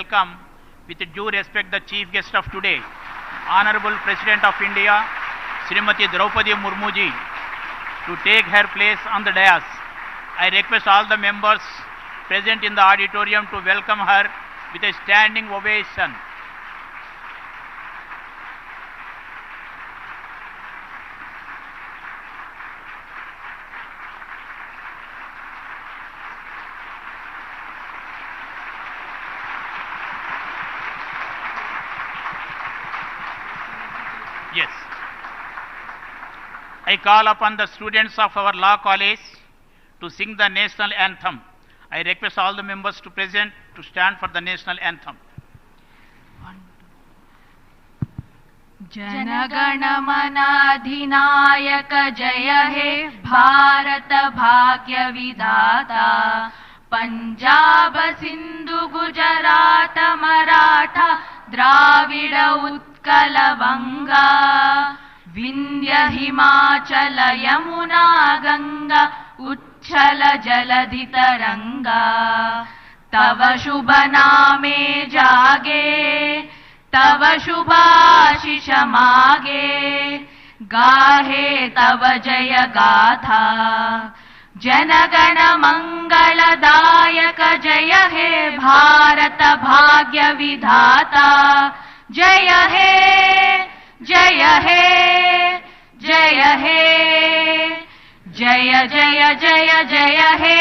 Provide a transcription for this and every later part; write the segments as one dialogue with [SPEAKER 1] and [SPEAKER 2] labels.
[SPEAKER 1] welcome with due respect the chief guest of today, Honorable President of India, Srimati Droupadi Murmu ji, to take her place on the dais. I request all the members present in the auditorium to welcome her with a standing ovation. Yes. I call upon the students of our law college to sing the national anthem. I request all the members to present to stand for the national anthem.
[SPEAKER 2] जनगणमनाधिनायक जय हे भारत भाग्य विधाता पंजाब सिंधु गुजरात मराठा द्राविड उत्कल बंगा विंध्य हिमाचल यमुना गंगा उच्छल जलधि तरंगा तव शुभ नामे जागे तव शुभाशिष मागे गाहे तव जय गाथा जनगण मंगलदायक जय हे भारत भाग्य विधाता जय हे जय हे जय हे जय जय जय जय हे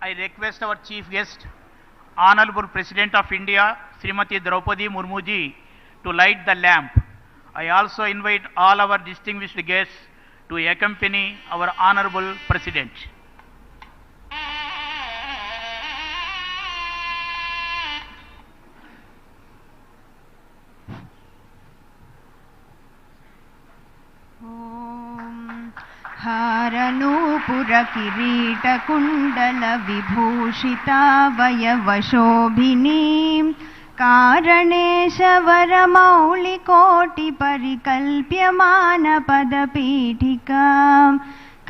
[SPEAKER 1] I request our chief guest, Honorable President of India, Srimati Droupadi Murmu ji, to light the lamp. I also invite all our distinguished guests to accompany our Honorable President.
[SPEAKER 3] हारनूपुर किरीट कुंडल विभूषिता वयवशोभिनीं कारणेशवर मौलि कोटि परिकल्प्यमान पदपीठिकां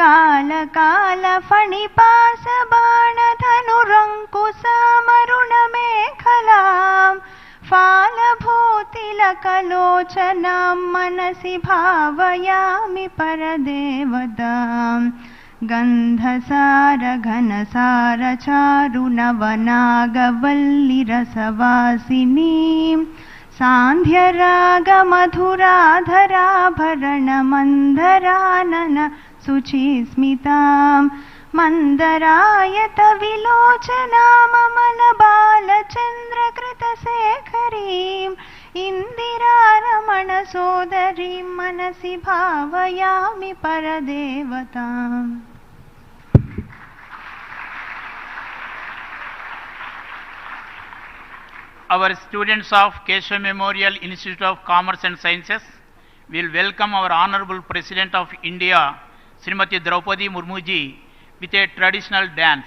[SPEAKER 3] काल काल फणिपास बाण धनुरङ्कुशामरुण मेखलां फालभूतिलकलोचनां मनसि भावयामि परदेवतां गन्धसार घनसार चारु नवनागवल्लिरसवासिनीं सान्ध्यराग मधुराधराभरण मन्दरानन शुचिस्मितां मन्दरायत विलोचनाममल बालचन्द्रकृतशेखरीम् इन्दिरारमण सोदरीं मनसि भावयामि परदेवताम्.
[SPEAKER 1] Our students of Keshav Memorial Institute of Commerce and Sciences will welcome our Honorable President of India, Srimati Droupadi Murmu ji, with a traditional dance.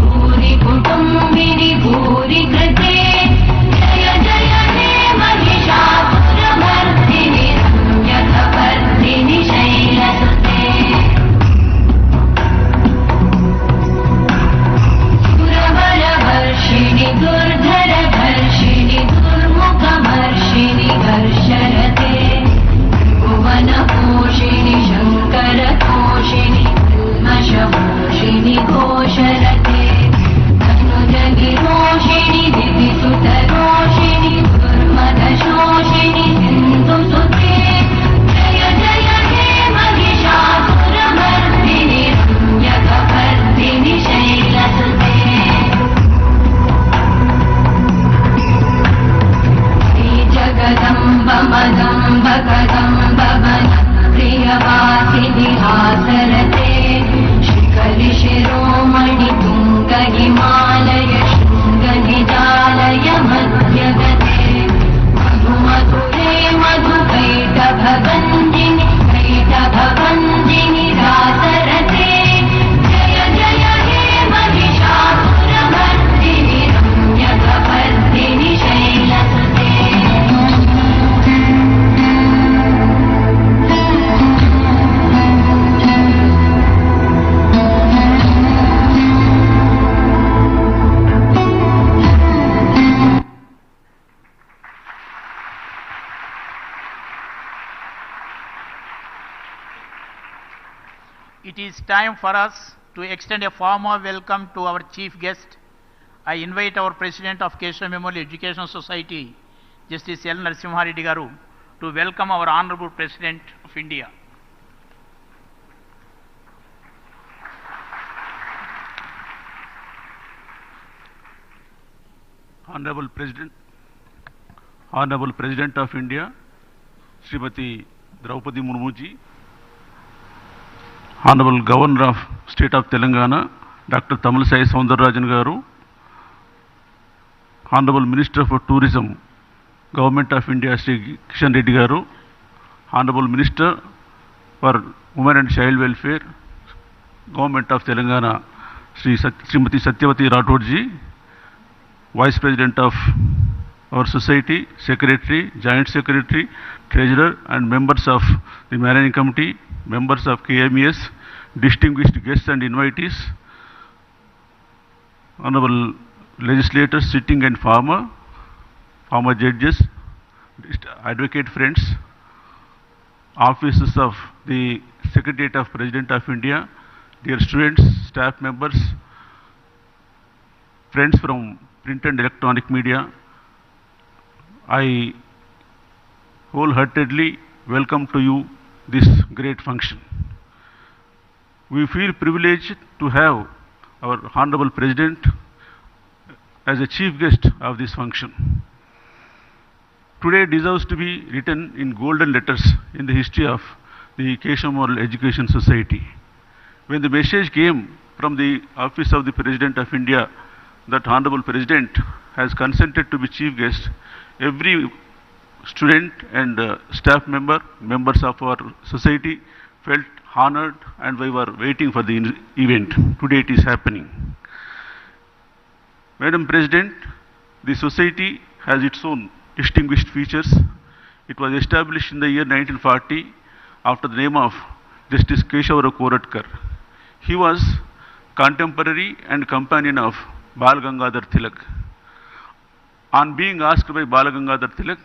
[SPEAKER 2] भूरि कुटुम्बिनि भूरि कृते जय जय हे
[SPEAKER 1] It is time for us to extend a formal welcome to our chief guest. I invite our President of Keshav Memorial Education Society, Justice L. Narasimha Reddy Garu, to welcome our Honorable President of India.
[SPEAKER 4] Honorable President of India, Srimati Droupadi Murmu ji, Honorable Governor of State of Telangana, Dr. Tamilisai Soundararajan Garu, Honorable Minister for Tourism, Government of India, Sri Kishan Reddy Garu, Honorable Minister for Women and Child Welfare, Government of Telangana, Srimati Satyavati Rathod ji, Vice President of our society, Secretary, Joint Secretary, Treasurer and members of the Managing Committee, members of KMES, distinguished guests and invitees, Honorable legislators sitting and former judges, advocate friends, officers of the Secretariat of President of India, dear students, staff members, friends from print and electronic media, I wholeheartedly welcome to you this great function. We feel privileged to have our Honorable President as a chief guest of this function. Today deserves to be written in golden letters in the history of the Keshav Memorial Education Society. When the message came from the Office of the President of India that Honorable President has consented to be chief guest, every student and staff members of our society felt honored, and we were waiting for the event. Today it is happening. Madam President, the society has its own distinguished features. It was established in the year 1940 after the name of Justice Keshav Koratkar. He was contemporary and companion of Bal Gangadhar Tilak. On being asked by Bal Gangadhar Tilak,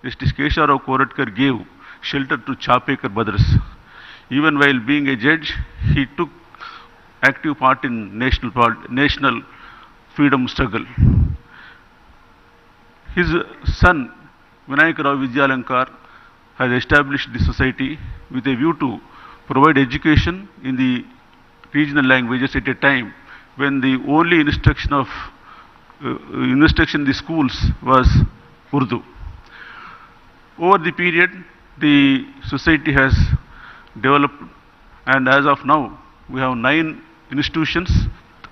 [SPEAKER 4] Justice Keshav Koratkar gave shelter to Chapekar brothers. Even while being a judge, he took active part in national freedom struggle. His son, Vinayak Rao Vidyalankar, has established the society with a view to provide education in the regional languages at a time when the only instruction in the schools was Urdu. Over the period, the society has developed, and as of now, we have 9 institutions,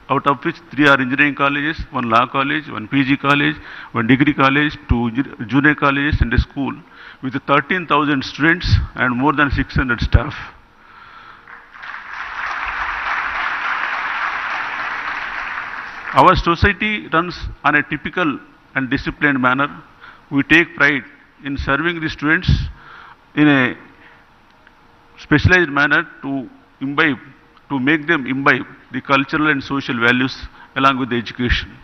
[SPEAKER 4] out of which 3 are engineering colleges, 1 law college, 1 PG college, 1 degree college, 2 junior colleges and a school with 13,000 students and more than 600 staff. Our society runs on a typical and disciplined manner. We take pride in serving the students in a specialized manner to make them imbibe the cultural and social values along with the education.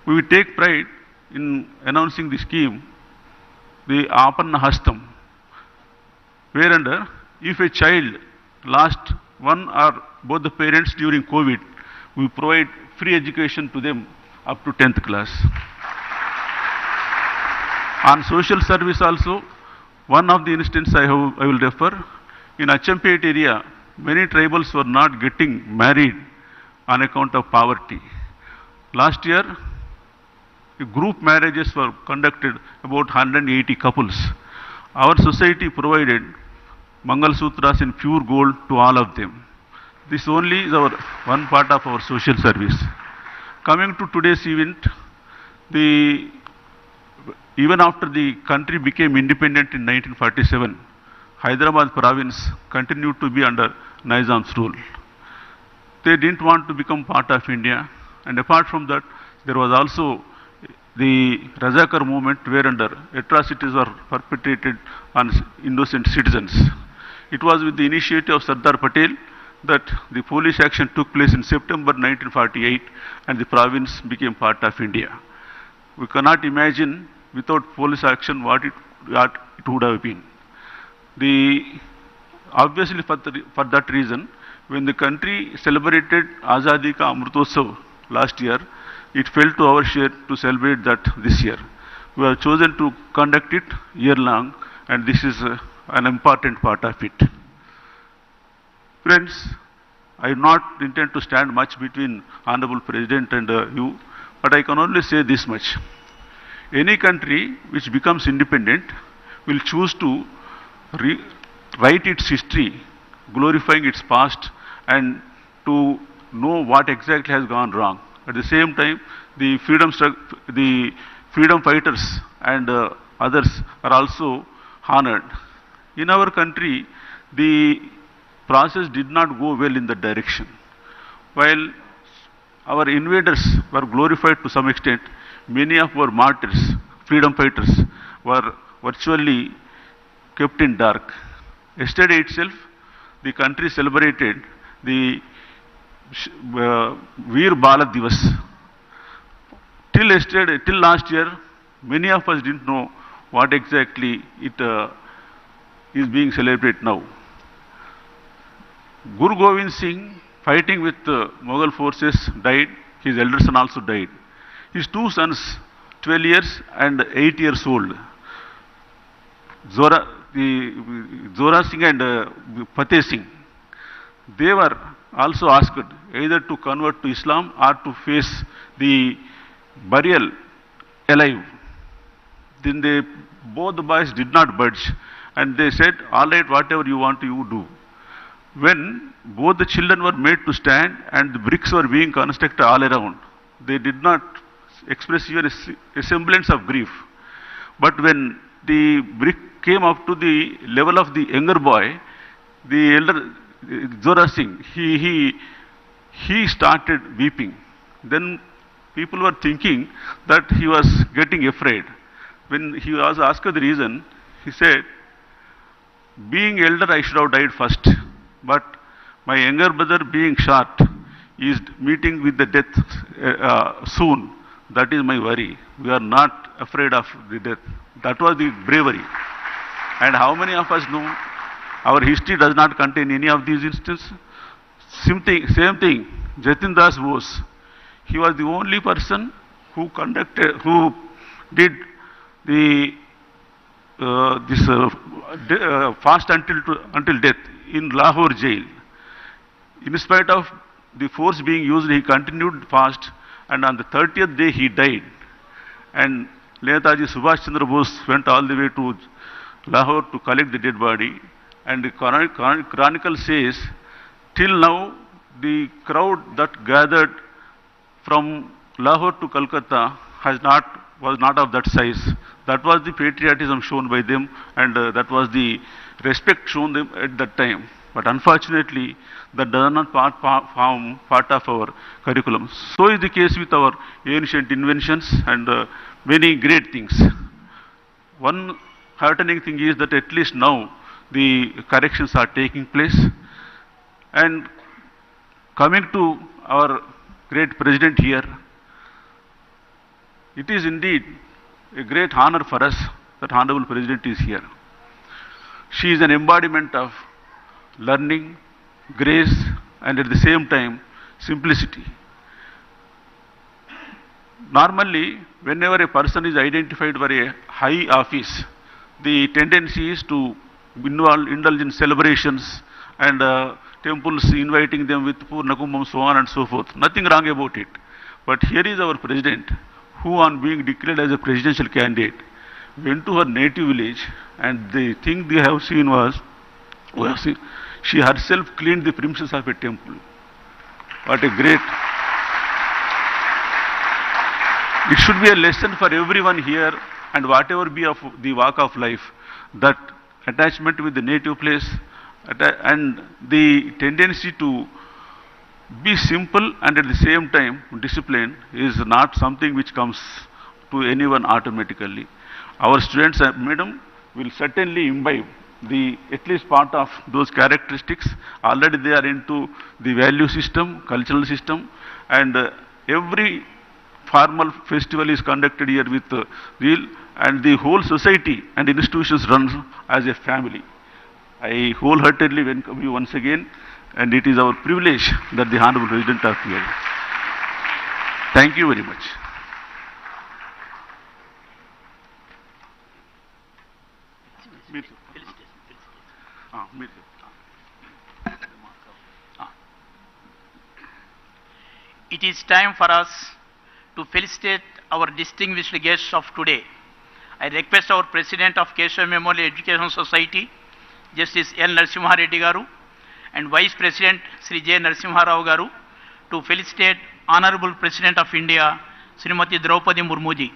[SPEAKER 4] We take pride in announcing the scheme, the Apanna Hastam, whereunder if a child lost one or both the parents during COVID, we provide free education to them up to 10th class. On social service also, one of the instances I will refer, in Achampet area, many tribals were not getting married on account of poverty. Last year, group marriages were conducted, about 180 couples. Our society provided Mangal Sutras in pure gold to all of them. This only is our one part of our social service. Coming to today's event, even after the country became independent in 1947, Hyderabad province continued to be under Nizam's rule. They didn't want to become part of India, and apart from that, there was also the Razakar movement whereunder atrocities were perpetrated on innocent citizens. It was with the initiative of Sardar Patel that the police action took place in September 1948 and the province became part of India. We cannot imagine without police action what it would have been. obviously for that reason, when the country celebrated Azadi Ka Amritotsav last year, it fell to our share to celebrate that this year. We have chosen to conduct it year long, and this is an important part of it. Friends, I do not intend to stand much between Honorable President and you, but I can only say this much. Any country which becomes independent will choose to write its history, glorifying its past, and to know what exactly has gone wrong. At the same time, the freedom fighters and others are also honored. In our country, the process did not go well in that direction. While our invaders were glorified to some extent, many of our martyrs, freedom fighters, were virtually kept in dark. Yesterday itself, the country celebrated the Veer Bala Divas. Till last year, many of us didn't know what exactly it is being celebrated now. Guru Govind Singh, fighting with Mughal forces, died. His elder son also died. His two sons, 12 years and 8 years old, Zora Singh and Fateh Singh, they were also asked either to convert to Islam or to face the burial alive. Then both the boys did not budge, and they said, all right, whatever you want, you do. When both the children were made to stand and the bricks were being constructed all around, they did not express even a semblance of grief. But when the brick came up to the level of the younger boy, the elder Zora Singh, he started weeping. Then people were thinking that he was getting afraid. When he was asked the reason, he said, being elder, I should have died first. But my younger brother, being short, is meeting with the death soon. That is my worry. We are not afraid of the death. That was the bravery. And how many of us know our history does not contain any of these instances? Same thing, Jatin Das Bose. He was the only person who did the fast until death in Lahore jail. In spite of the force being used, he continued fast, and on the 30th day he died. And Netaji Subhash Chandra Bose went all the way to Lahore to collect the dead body. And the chronicle says, till now, the crowd that gathered from Lahore to Calcutta was not of that size. That was the patriotism shown by them, and that was the respect shown them at that time. But unfortunately, that does not form part of our curriculum. So is the case with our ancient inventions and many great things. One heartening thing is that at least now the corrections are taking place. And coming to our great president here, it is indeed a great honor for us that Honorable President is here. She is an embodiment of learning, grace, and at the same time, simplicity. Normally, whenever a person is identified for a high office, the tendency is to indulge in celebrations and temples inviting them with Purna Kumbham, so on and so forth. Nothing wrong about it. But here is our president, who on being declared as a presidential candidate, went to her native village, and the thing they have seen was, she herself cleaned the premises of a temple. What a great... It should be a lesson for everyone here, and whatever be of the walk of life, that attachment with the native place and the tendency to be simple and at the same time disciplined is not something which comes to anyone automatically. Our students, madam, will certainly imbibe at least part of those characteristics. Already they are into the value system, cultural system, and every formal festival is conducted here with and the whole society and institutions run as a family. I wholeheartedly welcome you once again, and it is our privilege that the Honorable President are here. Thank you very much.
[SPEAKER 1] It is time for us to felicitate our distinguished guests of today. I request our President of Keshav Memorial Education Society, Justice L. Narasimha Reddy Garu, and Vice President Sri J. Narasimha Rao Garu to felicitate Honorable President of India, Srimati Droupadi Murmu ji.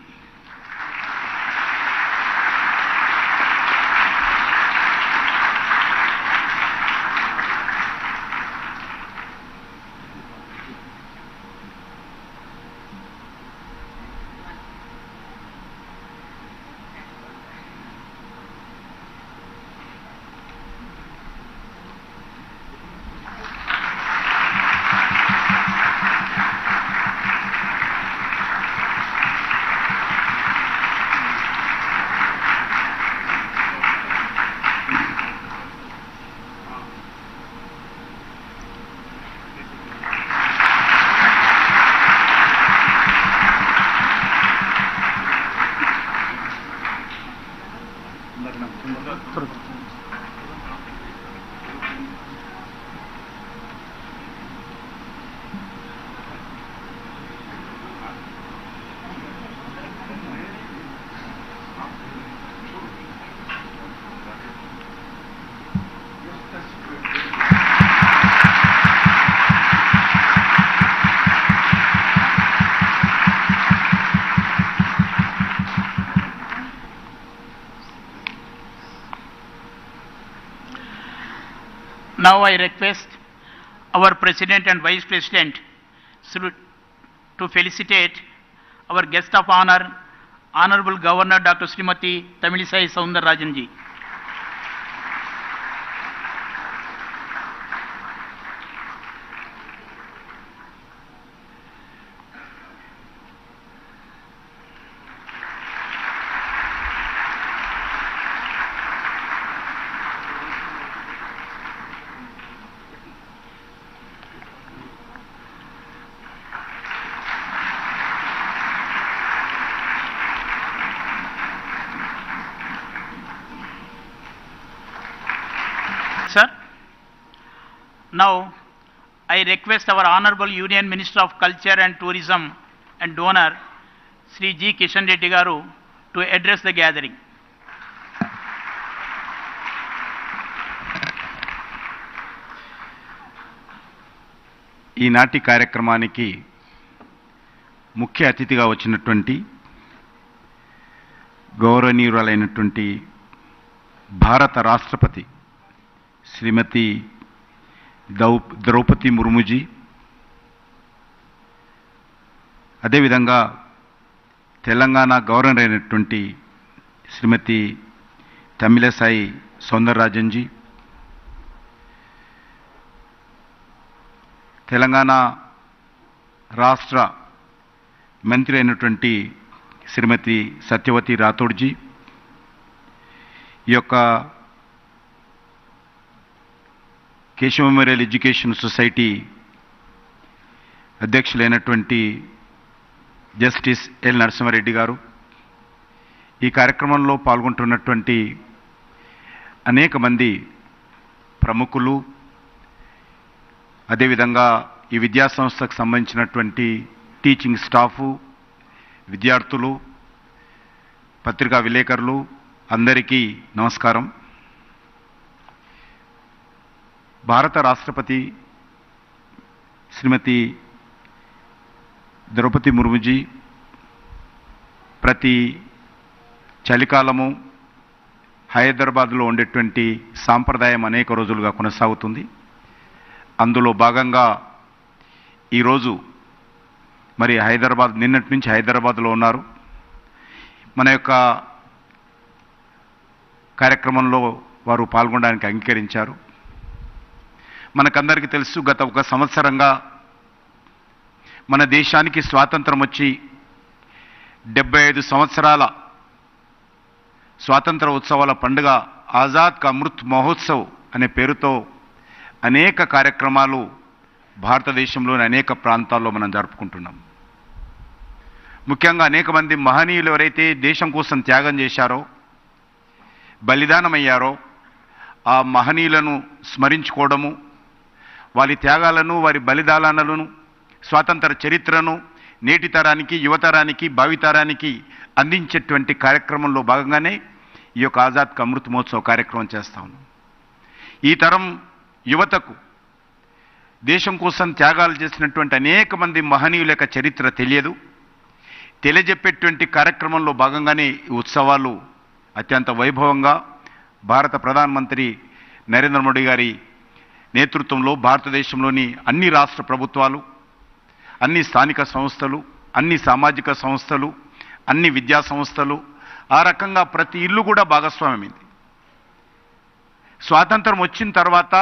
[SPEAKER 1] Now I request our President and Vice President to felicitate our guest of honor, Honorable Governor Dr. Srimati Tamilisai Soundararajan ji. Sir, now I request our Honorable Union Minister of Culture and Tourism and donor, Sri G. Kishan Reddy Garu, to address the gathering.
[SPEAKER 5] ఈనాటి కార్యక్రమానికి ముఖ్య అతిథిగా వచ్చినటువంటి గౌరవనీయురాలైనటువంటి భారత రాష్ట్రపతి శ్రీమతి ద్రౌపది ముర్ముజీ, అదేవిధంగా Telangana governor అయినటువంటి శ్రీమతి తమిళసాయి సౌందరరాజన్ జీ, తెలంగాణ రాష్ట్ర మంత్రి అయినటువంటి శ్రీమతి సత్యవతి రాథోడ్ జీ, ఈ యొక్క కేశవ మెమోరియల్ ఎడ్యుకేషన్ సొసైటీ అధ్యక్షులైనటువంటి జస్టిస్ ఎల్ నరసింహారెడ్డి గారు, ఈ కార్యక్రమంలో పాల్గొంటున్నటువంటి అనేక మంది ప్రముఖులు, అదేవిధంగా ఈ విద్యాసంస్థకు సంబంధించినటువంటి టీచింగ్ స్టాఫు, విద్యార్థులు, పత్రికా విలేకరులు అందరికీ నమస్కారం. భారత రాష్ట్రపతి శ్రీమతి ద్రౌపది ముర్ముజీ ప్రతి చలికాలము హైదరాబాద్లో ఉండేటువంటి సాంప్రదాయం అనేక రోజులుగా కొనసాగుతుంది. అందులో భాగంగా ఈరోజు మరి నిన్నటి నుంచి హైదరాబాద్లో ఉన్నారు. మన యొక్క కార్యక్రమంలో వారు పాల్గొనడానికి అంగీకరించారు. మనకందరికీ తెలుసు, గత ఒక సంవత్సరంగా మన దేశానికి స్వాతంత్రం వచ్చి 75 సంవత్సరాల స్వాతంత్ర ఉత్సవాల పండుగ ఆజాద్ కా అమృత్ మహోత్సవ్ అనే పేరుతో అనేక కార్యక్రమాలు భారతదేశంలోని అనేక ప్రాంతాల్లో మనం జరుపుకుంటున్నాం. ముఖ్యంగా అనేక మంది మహనీయులు ఎవరైతే దేశం కోసం త్యాగం చేశారో, బలిదానమయ్యారో, ఆ మహనీయులను స్మరించుకోవడము, వారి త్యాగాలను, వారి బలిదానాలను, స్వాతంత్ర చరిత్రను నేటి తరానికి, యువతరానికి, భావితరానికి అందించేటువంటి కార్యక్రమంలో భాగంగానే ఈ యొక్క ఆజాద్ కా అమృత్ మహోత్సవ్ కార్యక్రమం చేస్తా ఉన్నాం. ఈ తరం యువతకు దేశం కోసం త్యాగాలు చేసినటువంటి అనేక మంది మహనీయుల యొక్క చరిత్ర తెలియజెప్పేటువంటి కార్యక్రమంలో భాగంగానే ఈ ఉత్సవాలు అత్యంత వైభవంగా భారత ప్రధానమంత్రి నరేంద్ర మోడీ గారి నేతృత్వంలో భారతదేశంలోని అన్ని రాష్ట్ర ప్రభుత్వాలు, అన్ని స్థానిక సంస్థలు, అన్ని సామాజిక సంస్థలు, అన్ని విద్యా సంస్థలు, ఆ రకంగా ప్రతి ఇల్లు కూడా భాగస్వామ్యమైంది. స్వాతంత్రం వచ్చిన తర్వాత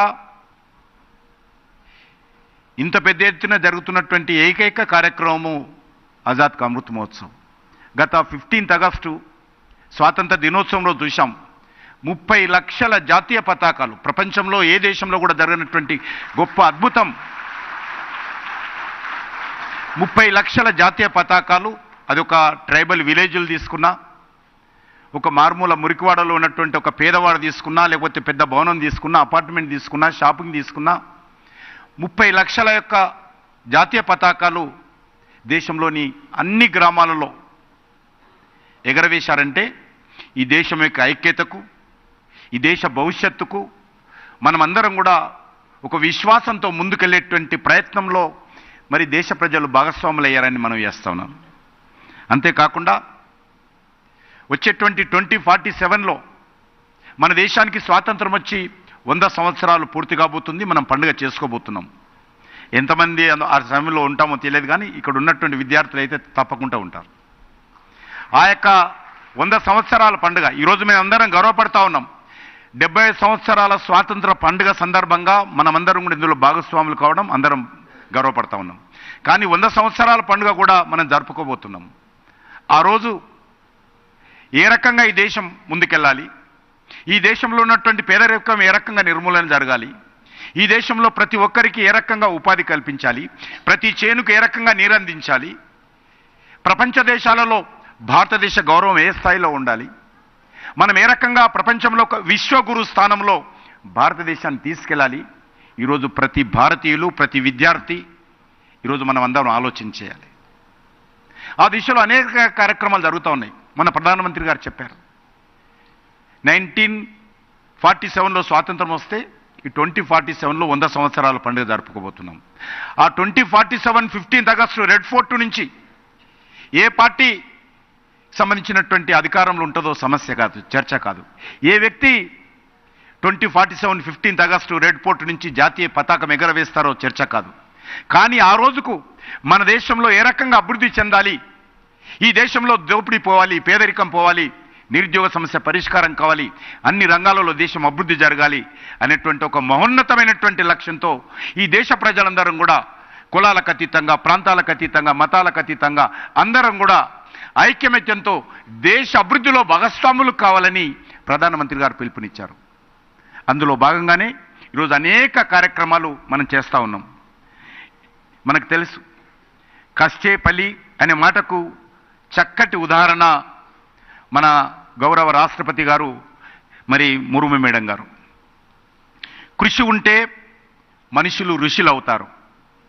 [SPEAKER 5] ఇంత పెద్ద ఎత్తున జరుగుతున్నటువంటి ఏకైక కార్యక్రమము ఆజాద్ కా అమృత్ మహోత్సవ్. గత 15th ఆగస్టు స్వాతంత్ర దినోత్సవంలో చూశాం 30 లక్షల జాతీయ పతాకాలు. ప్రపంచంలో ఏ దేశంలో కూడా జరగనటువంటి గొప్ప అద్భుతం. 30 లక్షల జాతీయ పతాకాలు. అది ఒక ట్రైబల్ విలేజ్లు తీసుకున్నా, ఒక మారుమూల మురికివాడలో ఉన్నటువంటి ఒక పేదవాడు తీసుకున్నా, లేకపోతే పెద్ద భవనం తీసుకున్నా, అపార్ట్మెంట్ తీసుకున్నా, షాపింగ్ తీసుకున్నా, 30 లక్షల యొక్క జాతీయ పతాకాలు దేశంలోని అన్ని గ్రామాలలో ఎగరవేశారంటే ఈ దేశం యొక్క ఐక్యతకు, ఈ దేశ భవిష్యత్తుకు మనమందరం కూడా ఒక విశ్వాసంతో ముందుకెళ్ళేటువంటి ప్రయత్నంలో మరి దేశ ప్రజలు భాగస్వాములు అయ్యారని మనం చేస్తా ఉన్నాం. అంతేకాకుండా వచ్చేటువంటి 2047లో మన దేశానికి స్వాతంత్రం వచ్చి 100 సంవత్సరాలు పూర్తి కాబోతుంది. మనం పండుగ చేసుకోబోతున్నాం. ఎంతమంది ఆ సమయంలో ఉంటామో తెలియదు, కానీ ఇక్కడ ఉన్నటువంటి విద్యార్థులు అయితే తప్పకుండా ఉంటారు. ఆ యొక్క 100 సంవత్సరాల పండుగ ఈరోజు మేము అందరం గర్వపడతా ఉన్నాం. 70 సంవత్సరాల స్వాతంత్ర పండుగ సందర్భంగా మనమందరం కూడా ఇందులో భాగస్వాములు కావడం అందరం గర్వపడతా ఉన్నాం. కానీ 100 సంవత్సరాల పండుగ కూడా మనం జరుపుకోబోతున్నాం. ఆ రోజు ఏ రకంగా ఈ దేశం ముందుకెళ్ళాలి, ఈ దేశంలో ఉన్నటువంటి పేదరికం ఏ రకంగా నిర్మూలన జరగాలి, ఈ దేశంలో ప్రతి ఒక్కరికి ఏ రకంగా ఉపాధి కల్పించాలి, ప్రతి చేనుకు ఏ రకంగా నీరందించాలి, ప్రపంచ దేశాలలో భారతదేశ గౌరవం ఏ స్థాయిలో ఉండాలి, మనం ఏ రకంగా ప్రపంచంలో ఒక విశ్వగురు స్థానంలో భారతదేశాన్ని తీసుకెళ్ళాలి, ఈరోజు ప్రతి భారతీయులు, ప్రతి విద్యార్థి ఈరోజు మనం అందరం ఆలోచించేయాలి. ఆ దిశలో అనేక కార్యక్రమాలు జరుగుతూ ఉన్నాయి. మన ప్రధానమంత్రి గారు చెప్పారు 1947లో స్వాతంత్రం వస్తే ఈ 2047లో 100 సంవత్సరాల పండుగ జరుపుకోబోతున్నాం. ఆ 2047 15th ఆగస్టు రెడ్ ఫోర్ట్ నుంచి ఏ పార్టీ సంబంధించినటువంటి అధికారంలో ఉంటుందో సమస్య కాదు, చర్చ కాదు. ఏ వ్యక్తి 2047 15th ఆగస్టు రెడ్ ఫోర్ట్ నుంచి జాతీయ పతాకం ఎగరవేస్తారో చర్చ కాదు. కానీ ఆ రోజుకు మన దేశంలో ఏ రకంగా అభివృద్ధి చెందాలి, ఈ దేశంలో దోపిడీ పోవాలి, పేదరికం పోవాలి, నిరుద్యోగ సమస్య పరిష్కారం కావాలి, అన్ని రంగాలలో దేశం అభివృద్ధి జరగాలి అనేటువంటి ఒక మహోన్నతమైనటువంటి లక్ష్యంతో ఈ దేశ ప్రజలందరం కూడా కులాలకు అతీతంగా, ప్రాంతాలకు అతీతంగా, మతాలకు అతీతంగా అందరం కూడా ఐక్యమత్యంతో దేశ అభివృద్ధిలో భాగస్వాములు కావాలని ప్రధానమంత్రి గారు పిలుపునిచ్చారు. అందులో భాగంగానే ఈరోజు అనేక కార్యక్రమాలు మనం చేస్తూ ఉన్నాం. మనకు తెలుసు కష్టేపల్లి అనే మాటకు చక్కటి ఉదాహరణ మన గౌరవ రాష్ట్రపతి గారు మరి ముర్ము మేడం గారు. కృషి ఉంటే మనుషులు ఋషులు అవుతారు.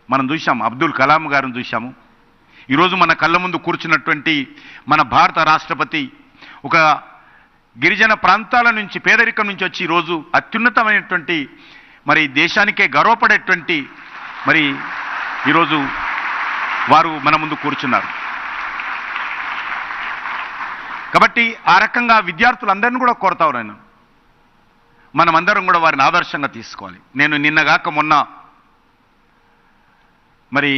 [SPEAKER 5] మనం చూసాం, అబ్దుల్ కలాం గారిని చూసాము. ఈరోజు మన కళ్ళ ముందు కూర్చున్నటువంటి మన భారత రాష్ట్రపతి ఒక గిరిజన ప్రాంతాల నుంచి, పేదరికం నుంచి వచ్చి ఈరోజు అత్యున్నతమైనటువంటి మరి దేశానికే గర్వపడేటువంటి మరి ఈరోజు వారు మన ముందు కూర్చున్నారు. కాబట్టి ఆ రకంగా విద్యార్థులందరినీ కూడా కోరుతావు నేను, మనమందరం కూడా వారిని ఆదర్శంగా తీసుకోవాలి. నేను నిన్నగాక మొన్న మరి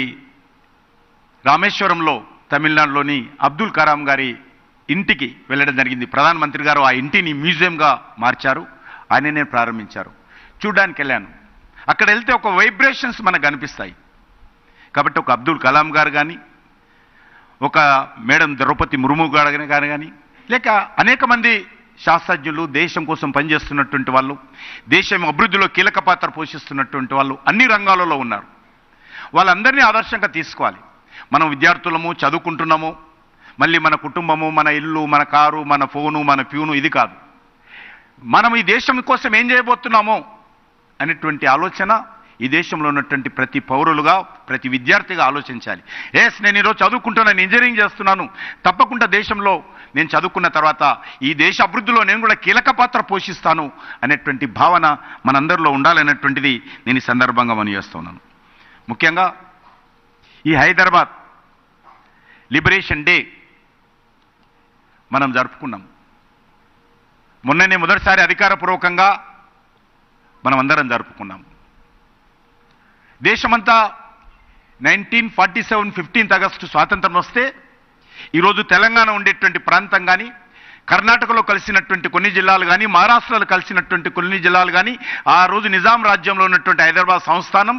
[SPEAKER 5] రామేశ్వరంలో తమిళనాడులోని అబ్దుల్ కలాం గారి ఇంటికి వెళ్ళడం జరిగింది. ప్రధానమంత్రి గారు ఆ ఇంటిని మ్యూజియంగా మార్చారు, ఆయననే ప్రారంభించారు. చూడడానికి వెళ్ళాను. అక్కడ వెళ్తే ఒక వైబ్రేషన్స్ మనకు కనిపిస్తాయి. కాబట్టి ఒక అబ్దుల్ కలాం గారు కానీ, ఒక మేడం ద్రౌపది ముర్ము గారు కానీ, లేక అనేక మంది శాస్త్రజ్ఞులు, దేశం కోసం పనిచేస్తున్నటువంటి వాళ్ళు, దేశం అభివృద్ధిలో కీలక పాత్ర పోషిస్తున్నటువంటి వాళ్ళు అన్ని రంగాలలో ఉన్నారు. వాళ్ళందరినీ ఆదర్శంగా తీసుకోవాలి. మనం విద్యార్థులము, చదువుకుంటున్నాము, మళ్ళీ మన కుటుంబము, మన ఇల్లు, మన కారు, మన ఫోను, మన ప్యూను, ఇది కాదు. మనం ఈ దేశం కోసం ఏం చేయబోతున్నామో అనేటువంటి ఆలోచన ఈ దేశంలో ఉన్నటువంటి ప్రతి పౌరులుగా, ప్రతి విద్యార్థిగా ఆలోచించాలి. నేను ఈరోజు చదువుకుంటున్నాను, ఇంజనీరింగ్ చేస్తున్నాను, తప్పకుండా దేశంలో నేను చదువుకున్న తర్వాత ఈ దేశ అభివృద్ధిలో నేను కూడా కీలక పాత్ర పోషిస్తాను అనేటువంటి భావన మనందరిలో ఉండాలనేటువంటిది నేను ఈ సందర్భంగా మనవిస్తున్నాను. ముఖ్యంగా ఈ హైదరాబాద్ లిబరేషన్ డే మనం జరుపుకున్నాం. మొన్ననే మొదటిసారి అధికారపూర్వకంగా మనం అందరం జరుపుకున్నాం. దేశమంతా 1947 15th ఆగస్టు స్వాతంత్రం వస్తే ఈరోజు తెలంగాణ ఉండేటువంటి ప్రాంతం కానీ, కర్ణాటకలో కలిసినటువంటి కొన్ని జిల్లాలు కానీ, మహారాష్ట్రలో కలిసినటువంటి కొన్ని జిల్లాలు కానీ, ఆ రోజు నిజాం రాజ్యంలో ఉన్నటువంటి హైదరాబాద్ సంస్థానం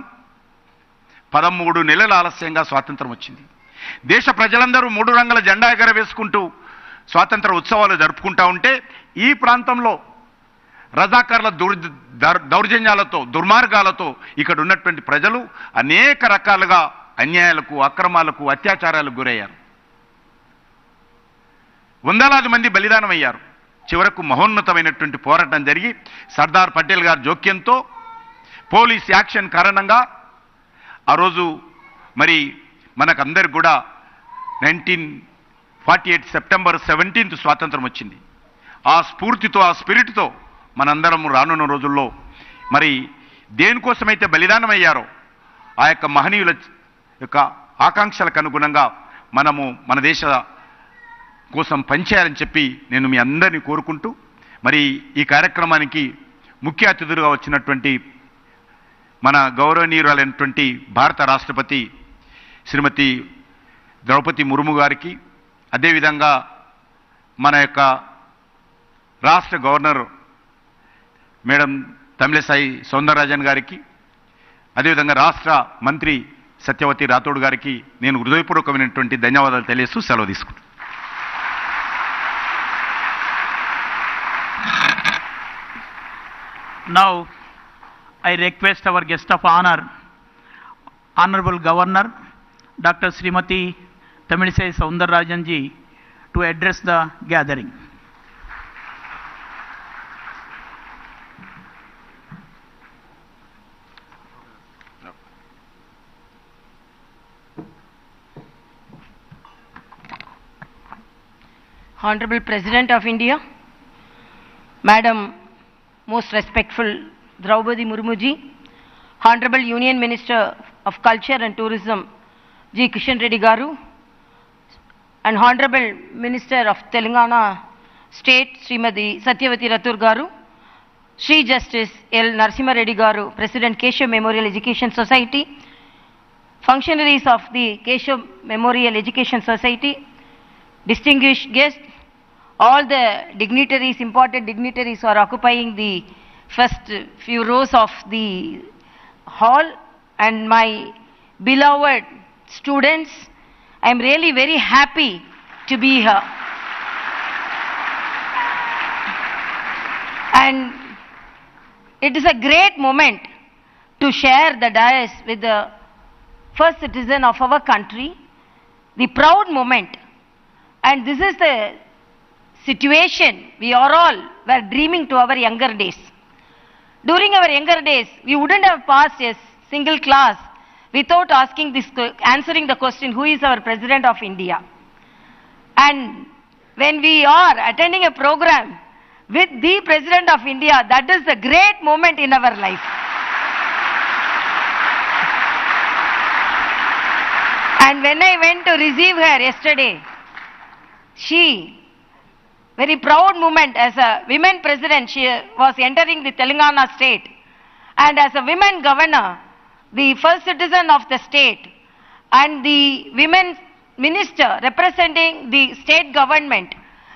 [SPEAKER 5] 13 నెలల ఆలస్యంగా స్వాతంత్రం వచ్చింది. దేశ ప్రజలందరూ 3 రంగుల జెండా ఎగరవేసుకుంటూ స్వాతంత్ర ఉత్సవాలు జరుపుకుంటూ ఉంటే ఈ ప్రాంతంలో రజాకార్ల దౌర్జన్యాలతో, దుర్మార్గాలతో ఇక్కడ ఉన్నటువంటి ప్రజలు అనేక రకాలుగా అన్యాయాలకు, అక్రమాలకు, అత్యాచారాలకు గురయ్యారు. వందలాది మంది బలిదానం అయ్యారు. చివరకు మహోన్నతమైనటువంటి పోరాటం జరిగి సర్దార్ పటేల్ గారి జోక్యంతో, పోలీస్ యాక్షన్ కారణంగా ఆ రోజు మరి మనకందరికి కూడా 1948 సెప్టెంబర్ 17th స్వాతంత్రం వచ్చింది. ఆ స్ఫూర్తితో, ఆ స్పిరిట్తో మనందరం రానున్న రోజుల్లో మరి దేనికోసమైతే బలిదానం అయ్యారో ఆ యొక్క మహనీయుల యొక్క ఆకాంక్షలకు అనుగుణంగా మనము మన దేశ కోసం పనిచేయాలని చెప్పి నేను మీ అందరినీ కోరుకుంటూ, మరి ఈ కార్యక్రమానికి ముఖ్య అతిథులుగా వచ్చినటువంటి మన గౌరవనీయురాలైనటువంటి భారత రాష్ట్రపతి శ్రీమతి ద్రౌపది ముర్ము గారికి, అదేవిధంగా మన యొక్క రాష్ట్ర గవర్నర్ మేడం తమిళసాయి సౌందరరాజన్ గారికి, అదేవిధంగా రాష్ట్ర మంత్రి సత్యవతి రాథోడ్ గారికి నేను హృదయపూర్వకమైనటువంటి ధన్యవాదాలు తెలియజేస్తూ సెలవు తీసుకుంటాను.
[SPEAKER 1] Now, I request our guest of honor, Honorable Governor, Dr. Srimati Tamilisai Soundararajan ji, to address the gathering.
[SPEAKER 6] Honorable President of India, Madam Most Respectful Droupadi Murmu ji, Honorable Union Minister of Culture and Tourism G. Kishan Reddy Garu, and Honorable Minister of Telangana State Srimati Satyavati Rathur Garu, Sri Justice L. Narasimha Reddy Garu, President Keshav Memorial Education Society, functionaries of the Keshav Memorial Education Society, distinguished guests, all the dignitaries, important dignitaries who are occupying the first few rows of the hall, and my beloved students, I am really very happy to be here. And it is a great moment to share the dais with the first citizen of our country, the proud moment. And this is the situation we are all were dreaming to our younger days. During our younger days, we wouldn't have passed a single class without answering the question, who is our President of India? And when we are attending a program with the President of India, that is a great moment in our life. And when I went to receive her yesterday, she, very proud moment, as a women president, she was entering the Telangana state, and as a women governor, the first citizen of the state, and the women minister representing the state government,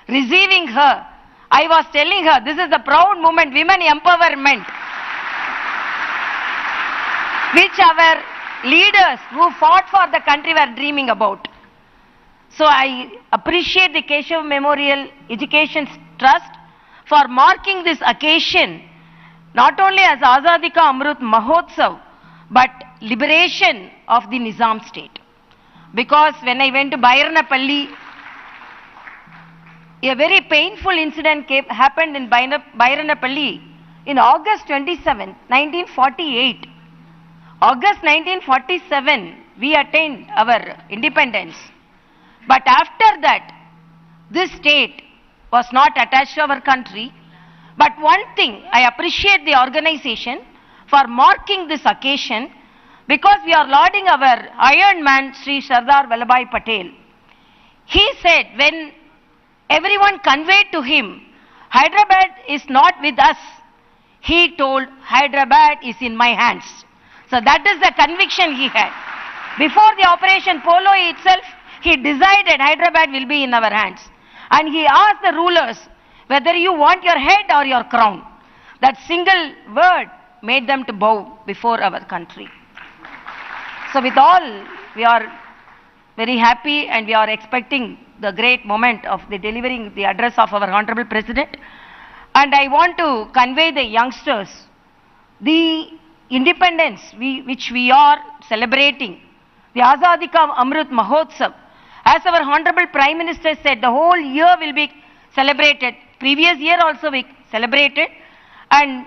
[SPEAKER 6] receiving her, I was telling her, this is a proud moment, women empowerment, which our leaders who fought for the country were dreaming about. So I appreciate the Keshav Memorial Education Trust for marking this occasion not only as Azadi Ka Amrut Mahotsav, but liberation of the Nizam state. Because when I went to Bairanapalli, a very painful incident happened in Bairanapalli in August 27, 1948. August 1947, we attained our independence. But after that, this state was not attached to our country. But one thing, I appreciate the organization for marking this occasion, because we are lauding our Iron Man, Sri Sardar Vallabhbhai Patel. He said, when everyone conveyed to him, Hyderabad is not with us, he told, Hyderabad is in my hands. So that is the conviction he had. Before the Operation Polo itself, he decided Hyderabad will be in our hands. And he asked the rulers whether you want your head or your crown. That single word made them to bow before our country. So with all, we are very happy and we are expecting the great moment of the delivering the address of our Honorable President. And I want to convey the youngsters the independence which we are celebrating, the Azadi Ka Amrut Mahotsav. As our Honorable Prime Minister said, the whole year will be celebrated. Previous year also we celebrated. And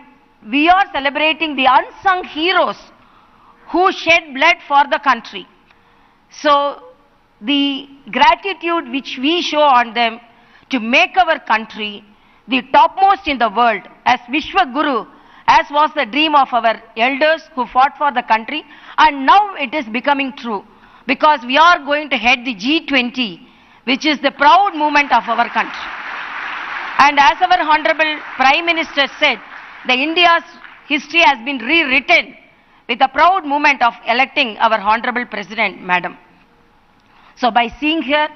[SPEAKER 6] we are celebrating the unsung heroes who shed blood for the country. So the gratitude which we show on them to make our country the topmost in the world, as Vishwa Guru, as was the dream of our elders who fought for the country, and now it is becoming true, because we are going to head the G20, which is the proud movement of our country. And as our Honorable Prime Minister said, the India's history has been rewritten with the proud moment of electing our Honorable President, Madam. So by seeing her,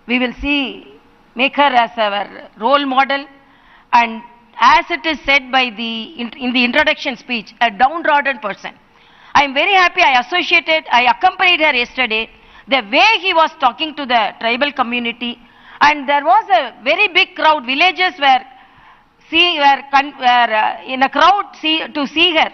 [SPEAKER 6] we will make her as our role model, and as it is said by in the introduction speech, a downtrodden person. I am very happy I accompanied her yesterday, the way he was talking to the tribal community, and there was a very big crowd, villagers were in a crowd to see her.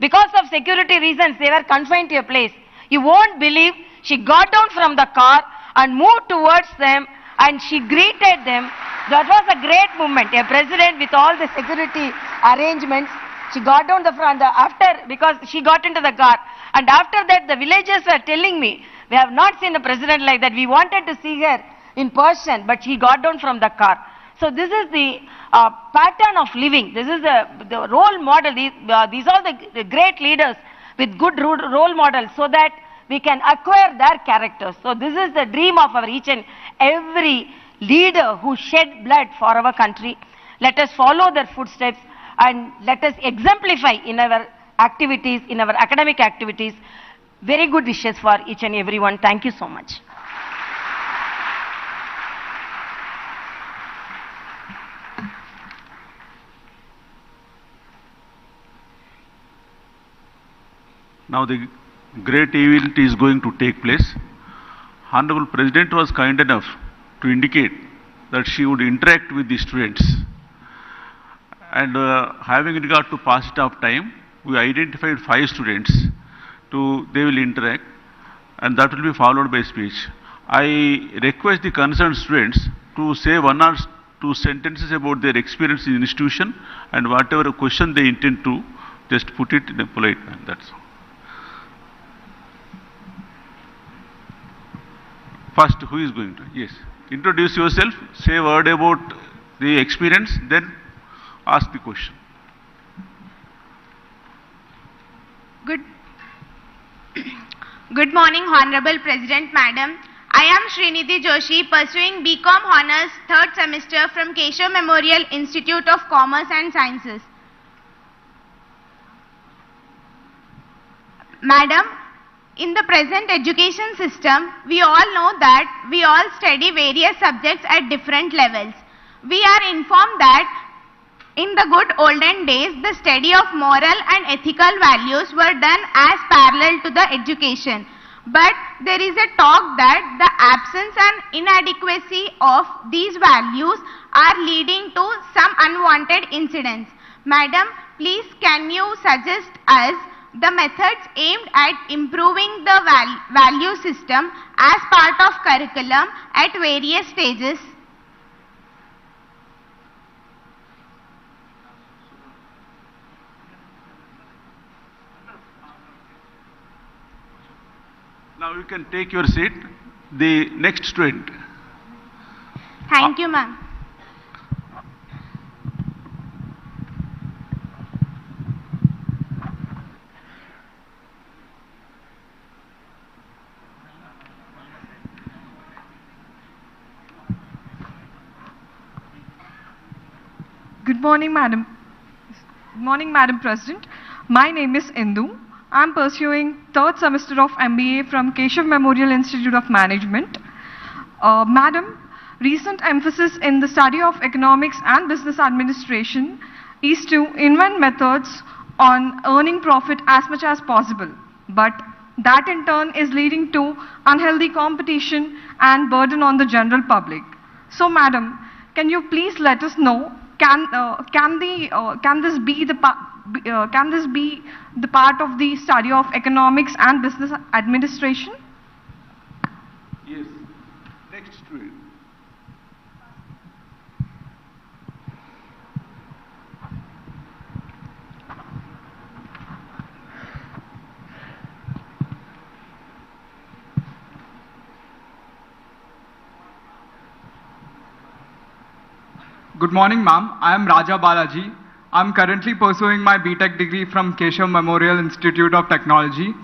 [SPEAKER 6] Because of security reasons, they were confined to a place. You won't believe, she got down from the car and moved towards them and she greeted them. That was a great moment. A president with all the security arrangements, she got down the front because she got into the car. And after that, the villagers were telling me, we have not seen a president like that. We wanted to see her in person, but she got down from the car. So this is the pattern of living. This is the role model. These are the great leaders with good role models, so that we can acquire their characters. So this is the dream of our each and every leader who shed blood for our country. Let us follow their footsteps and let us exemplify in our activities, in our academic activities. Very good wishes for each and everyone. Thank you so much.
[SPEAKER 4] Now the great event is going to take place. Honorable President was kind enough to indicate that she would interact with the students. And having regard to passage of time, we identified 5 students. They will interact, and that will be followed by speech. I request the concerned students to say 1 or 2 sentences about their experience in the institution, and whatever question they intend to, just put it in a polite manner. That's all. First, who is going to? Yes. Introduce yourself, say a word about the experience, then ask the question.
[SPEAKER 7] Good morning, Honorable President Madam. I am Srinidhi Joshi, pursuing BCom Honours 3rd semester from Keshav Memorial Institute of Commerce and Sciences. Madam, in the present education system, we all know that we all study various subjects at different levels. We are informed that in the good olden days, the study of moral and ethical values were done as parallel to the education. But there is a talk that the absence and inadequacy of these values are leading to some unwanted incidents. Madam, please can you suggest us the methods aimed at improving the value system as part of curriculum at various stages?
[SPEAKER 4] Now you can take your seat. The next student.
[SPEAKER 7] Thank you, ma'am.
[SPEAKER 8] Good morning, Madam. Good morning, Madam President. My name is Indu. I am pursuing third semester of MBA from Keshav Memorial Institute of Management. Madam, recent emphasis in the study of economics and business administration is to invent methods on earning profit as much as possible. But that in turn is leading to unhealthy competition and burden on the general public. So, Madam, can you please let us know, can this be the part of the study of economics and business administration?
[SPEAKER 4] Yes. Next student.
[SPEAKER 9] Good morning, ma'am. I am Raja Balaji. I am currently pursuing my BTech degree from Keshav Memorial Institute of Technology.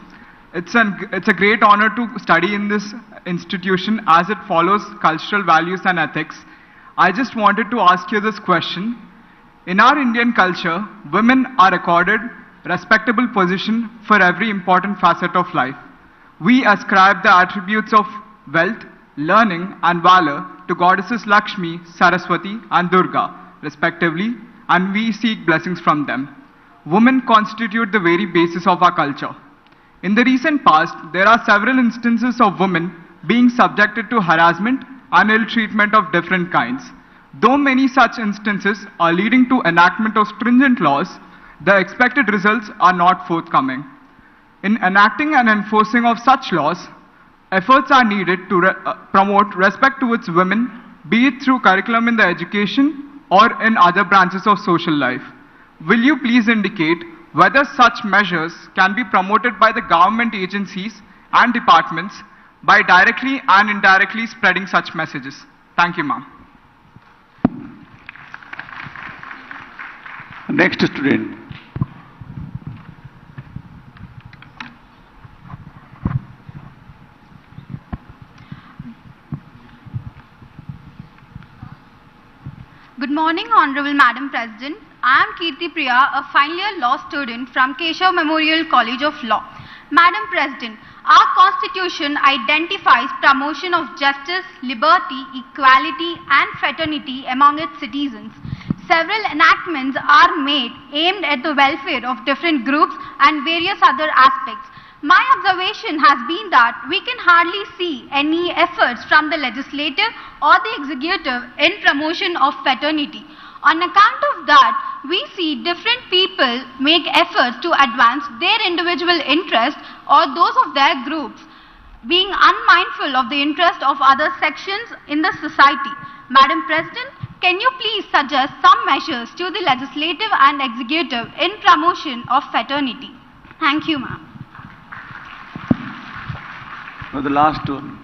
[SPEAKER 9] It's a great honor to study in this institution as it follows cultural values and ethics. I just wanted to ask you this question. In our Indian culture, women are accorded respectable position for every important facet of life. We ascribe the attributes of wealth, learning and valor to goddesses Lakshmi, Saraswati and Durga, respectively, and we seek blessings from them. Women constitute the very basis of our culture. In the recent past, there are several instances of women being subjected to harassment and ill treatment of different kinds. Though many such instances are leading to enactment of stringent laws, the expected results are not forthcoming. In enacting and enforcing of such laws, efforts are needed to promote respect towards women, be it through curriculum in the education or in other branches of social life. Will you please indicate whether such measures can be promoted by the government agencies and departments by directly and indirectly spreading such messages? Thank you, ma'am.
[SPEAKER 4] Next student.
[SPEAKER 10] Good morning, Honorable Madam President. I am Kirti Priya, a final year law student from Keshav Memorial College of Law. Madam President, our Constitution identifies promotion of justice, liberty, equality and fraternity among its citizens. Several enactments are made aimed at the welfare of different groups and various other aspects. My observation has been that we can hardly see any efforts from the legislative or the executive in promotion of fraternity. On account of that, we see different people make efforts to advance their individual interests or those of their groups, being unmindful of the interest of other sections in the society. Madam President, can you please suggest some measures to the legislative and executive in promotion of fraternity? Thank you, ma'am.
[SPEAKER 4] Now the last one.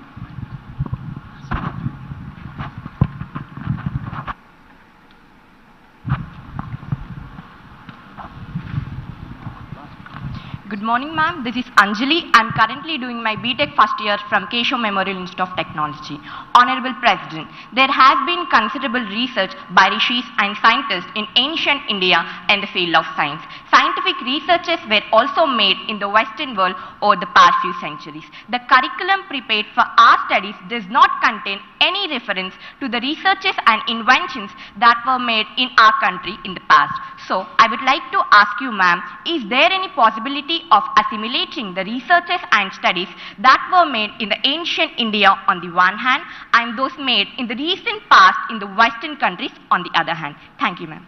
[SPEAKER 11] Good morning, ma'am. This is Anjali. I am currently doing my BTech first year from Keshav Memorial Institute of Technology. Honorable President, there has been considerable research by rishis and scientists in ancient India and the field of science. Scientific researches were also made in the Western world over the past few centuries. The curriculum prepared for our studies does not contain any reference to the researches and inventions that were made in our country in the past. So, I would like to ask you, ma'am, is there any possibility of assimilating the researches and studies that were made in the ancient India on the one hand and those made in the recent past in the Western countries on the other hand. Thank you, ma'am.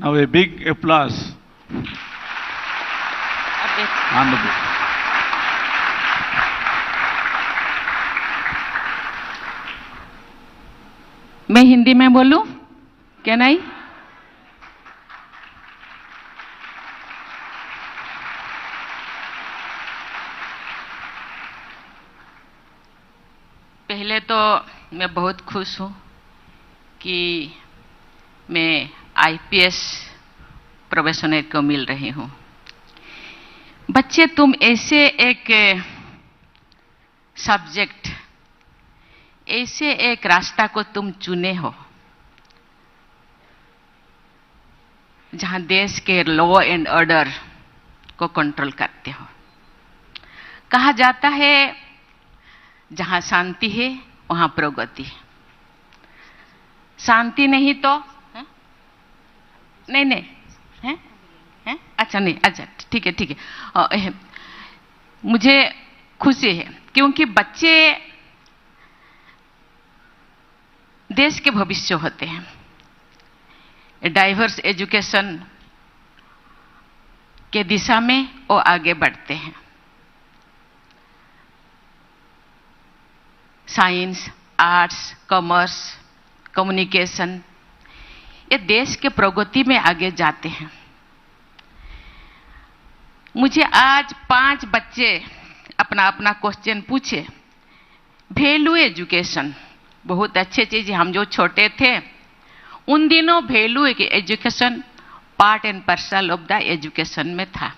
[SPEAKER 4] Now a big applause. Honorable.
[SPEAKER 12] मैं हिंदी में बोलूं? Can I? पहले तो मैं बहुत खुश हूं कि मैं आईपीएस प्रोफेशनल को मिल रही हूं। बच्चे, तुम ऐसे एक सब्जेक्ट, ऐसे एक रास्ता को तुम चुने हो जहां देश के लॉ एंड ऑर्डर को कंट्रोल करते हो। कहा जाता है जहां शांति है वहां प्रगति है। शांति नहीं तो नहीं है? अच्छा नहीं, अच्छा ठीक है। मुझे खुशी है क्योंकि बच्चे देश के भविष्य होते हैं। डाइवर्स एजुकेशन के दिशा में वो आगे बढ़ते हैं। साइंस, आर्ट्स, कॉमर्स, कम्युनिकेशन, ये देश के प्रगति में आगे जाते हैं। मुझे आज 5 बच्चे अपना अपना क्वेश्चन पूछे। वैल्यू एजुकेशन बहुत अच्छी चीज है। हम जो छोटे थे उन दिनों value education part and parcel of the education में था।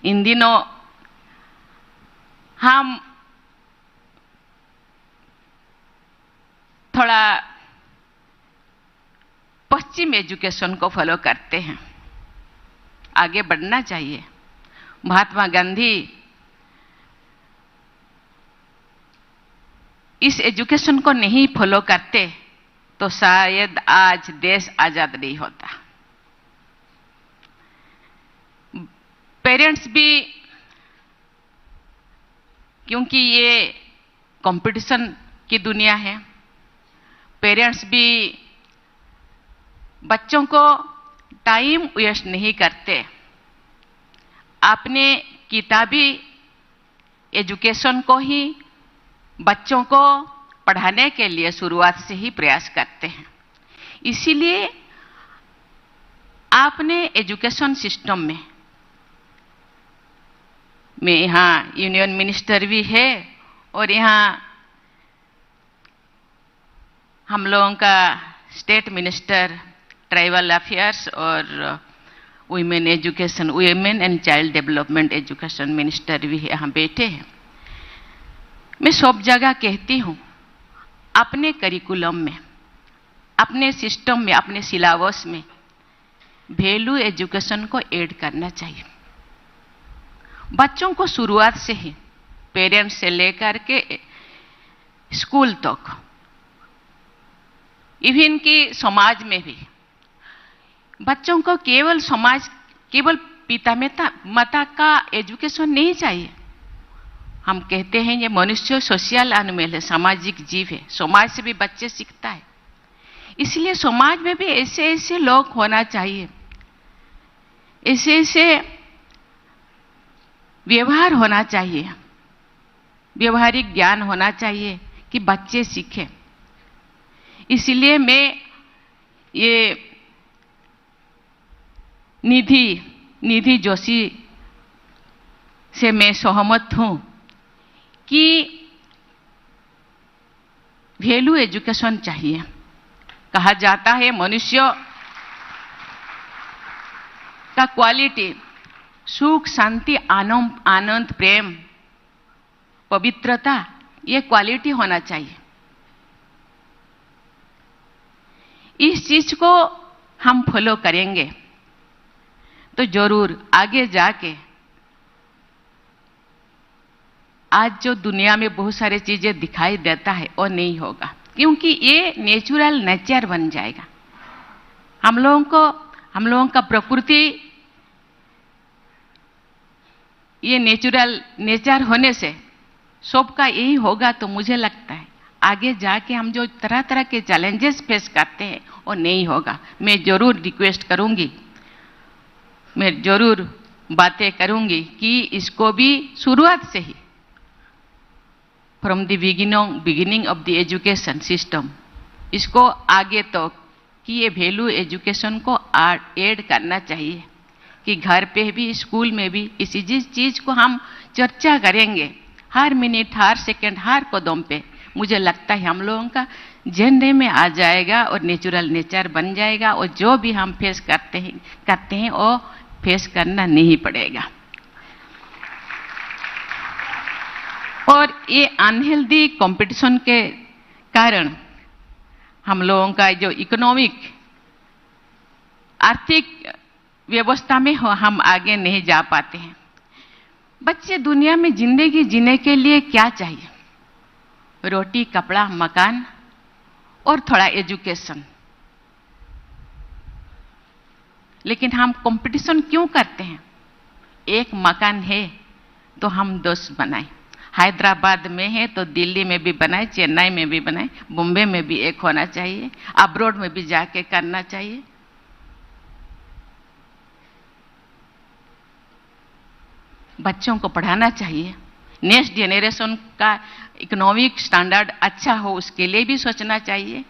[SPEAKER 12] इन दिनों हम थोड़ा पश्चिम एजुकेशन को फॉलो करते हैं। आगे बढ़ना चाहिए। महात्मा गांधी इस एजुकेशन को नहीं फॉलो करते तो शायद आज देश आजाद नहीं होता। पेरेंट्स भी, क्योंकि ये कंपटीशन की दुनिया है, पेरेंट्स भी बच्चों को टाइम वेस्ट नहीं करते। अपने किताबी एजुकेशन को ही बच्चों को पढ़ाने के लिए शुरुआत से ही प्रयास करते हैं। इसीलिए आपने एजुकेशन सिस्टम में यहाँ यूनियन मिनिस्टर भी है और यहाँ हम लोगों का स्टेट मिनिस्टर ट्राइबल अफेयर्स और women education, women and child development education minister भी यहाँ बैठे हैं। मैं सब जगह कहती हूँ अपने करिकुलम में, अपने सिस्टम में, अपने सिलेबस में वैल्यू एजुकेशन को ऐड करना चाहिए। बच्चों को शुरुआत से ही, पेरेंट्स से लेकर के स्कूल तक, इवन कि समाज में भी बच्चों को केवल पिता माता का एजुकेशन नहीं चाहिए। हम कहते हैं ये मनुष्य सोशल एनिमल है, सामाजिक जीव है। समाज से भी बच्चे सीखता है। इसलिए समाज में भी ऐसे ऐसे लोग होना चाहिए, ऐसे ऐसे व्यवहार होना चाहिए, व्यवहारिक ज्ञान होना चाहिए कि बच्चे सीखें। इसलिए मैं ये निधि जोशी से मैं सहमत हूं कि वैल्यू एजुकेशन चाहिए। कहा जाता है मनुष्य का क्वालिटी सुख, शांति, आनंद, प्रेम पवित्रता, ये क्वालिटी होना चाहिए। इस चीज को हम फॉलो करेंगे तो जरूर आगे जाके आज जो दुनिया में बहुत सारी चीजें दिखाई देता है वो नहीं होगा, क्योंकि ये नेचुरल नेचर बन जाएगा। हम लोगों का प्रकृति ये नेचुरल नेचर होने से सबका यही होगा, तो मुझे लगता है आगे जाके हम जो तरह तरह के चैलेंजेस फेस करते हैं वो नहीं होगा। मैं जरूर रिक्वेस्ट करूंगी, मैं जरूर बातें करूंगी कि इसको भी शुरुआत से ही from the beginning of the education system, इसको आगे तो कि ये वैल्यू एजुकेशन को ऐड करना चाहिए कि घर पे भी स्कूल में भी इसी चीज को हम चर्चा करेंगे हर मिनट, हर सेकंड, हर कदम पे। मुझे लगता है हम लोगों का जेनरे में आ जाएगा और नेचुरल नेचर बन जाएगा, और जो भी हम फेस करते हैं वो फेस करना नहीं पड़ेगा। और ये अनहेल्दी कंपटीशन के कारण हम लोगों का जो इकोनॉमिक आर्थिक व्यवस्था में हम आगे नहीं जा पाते हैं। बच्चे दुनिया में जिंदगी जीने के लिए क्या चाहिए? रोटी, कपड़ा, मकान और थोड़ा एजुकेशन। लेकिन हम कंपटीशन क्यों करते हैं? एक मकान है तो हम 10 बनाए, हैदराबाद में है तो दिल्ली में भी बनाए, चेन्नई में भी बनाए, बॉम्बे में भी एक होना चाहिए, अब्रॉड में भी जाके करना चाहिए। बच्चों को पढ़ाना चाहिए, नेक्स्ट जेनरेशन का इकोनॉमिक स्टैंडर्ड अच्छा हो उसके लिए भी सोचना चाहिए।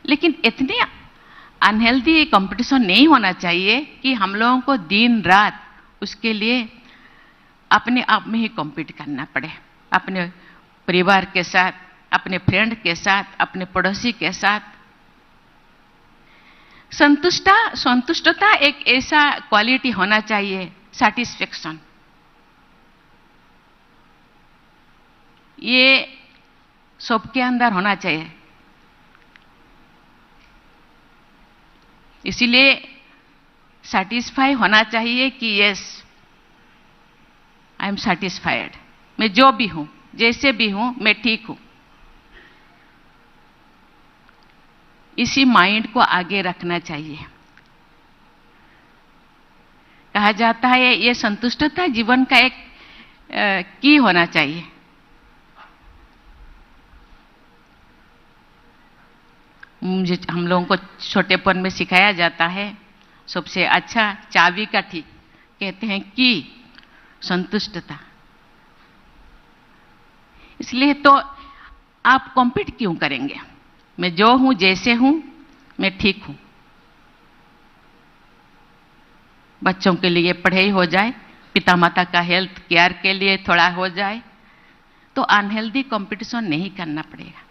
[SPEAKER 12] लेकिन इतने अनहेल्दी कंपटीशन नहीं होना चाहिए कि हम लोगों को दिन रात उसके लिए अपने आप में ही कॉम्पीट करना पड़े, अपने परिवार के साथ, अपने फ्रेंड के साथ, अपने पड़ोसी के साथ। संतुष्टता एक ऐसा क्वालिटी होना चाहिए, सैटिस्फैक्शन, ये सबके अंदर होना चाहिए। इसीलिए सैटिस्फाई होना चाहिए कि यस आई एम सैटिस्फाइड, मैं जो भी हूं, जैसे भी हूं, मैं ठीक हूं। इसी माइंड को आगे रखना चाहिए। कहा जाता है ये संतुष्टता जीवन का एक की होना चाहिए। मुझे हम लोगों को छोटेपन में सिखाया जाता है सबसे अच्छा चाबी का ठीक कहते हैं कि संतुष्टता। इसलिए तो आप कॉम्पीट क्यों करेंगे? मैं जो हूं, जैसे हूं, मैं ठीक हूं। बच्चों के लिए पढ़ाई हो जाए, पिता माता का हेल्थ केयर के लिए थोड़ा हो जाए, तो अनहेल्दी कंपटीशन नहीं करना पड़ेगा।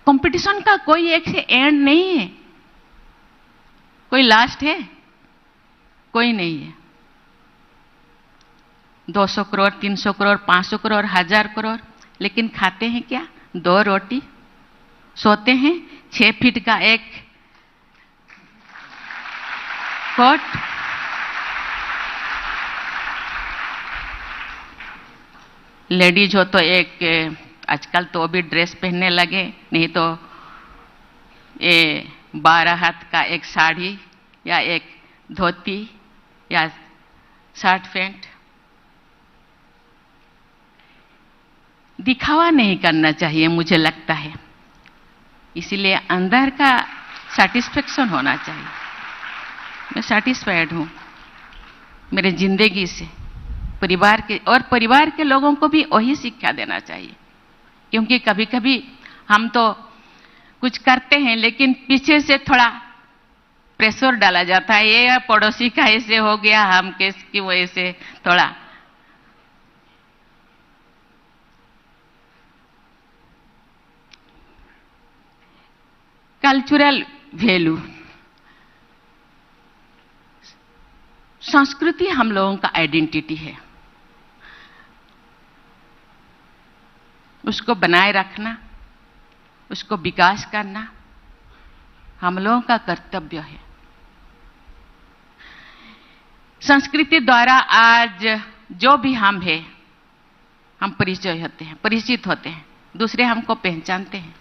[SPEAKER 12] कंपटीशन का कोई एक से एंड नहीं है, कोई लास्ट है? कोई नहीं है। 200 करोड़, 300 करोड़, 500 करोड़, 1000 करोड़, लेकिन खाते हैं क्या? 2 रोटी, सोते हैं 6 फीट का एक कोट, लेडीज हो तो एक आजकल तो भी ड्रेस पहनने लगे, नहीं तो ये 12 हाथ का एक साड़ी या एक धोती या शर्ट पैंट। दिखावा नहीं करना चाहिए मुझे लगता है, इसीलिए अंदर का सैटिस्फैक्शन होना चाहिए। मैं सैटिस्फाइड हूं मेरे जिंदगी से, परिवार के लोगों को भी वही शिक्षा देना चाहिए। क्योंकि कभी कभी हम तो कुछ करते हैं लेकिन पीछे से थोड़ा प्रेशर डाला जाता है, ये पड़ोसी का ऐसे हो गया, हम किसकी वजह से थोड़ा। कल्चरल वैल्यू, संस्कृति हम लोगों का आइडेंटिटी है। उसको बनाए रखना, उसको विकास करना हम लोगों का कर्तव्य है। संस्कृति द्वारा आज जो भी हम हैं, हम परिचय होते हैं, परिचित होते हैं, दूसरे हमको पहचानते हैं।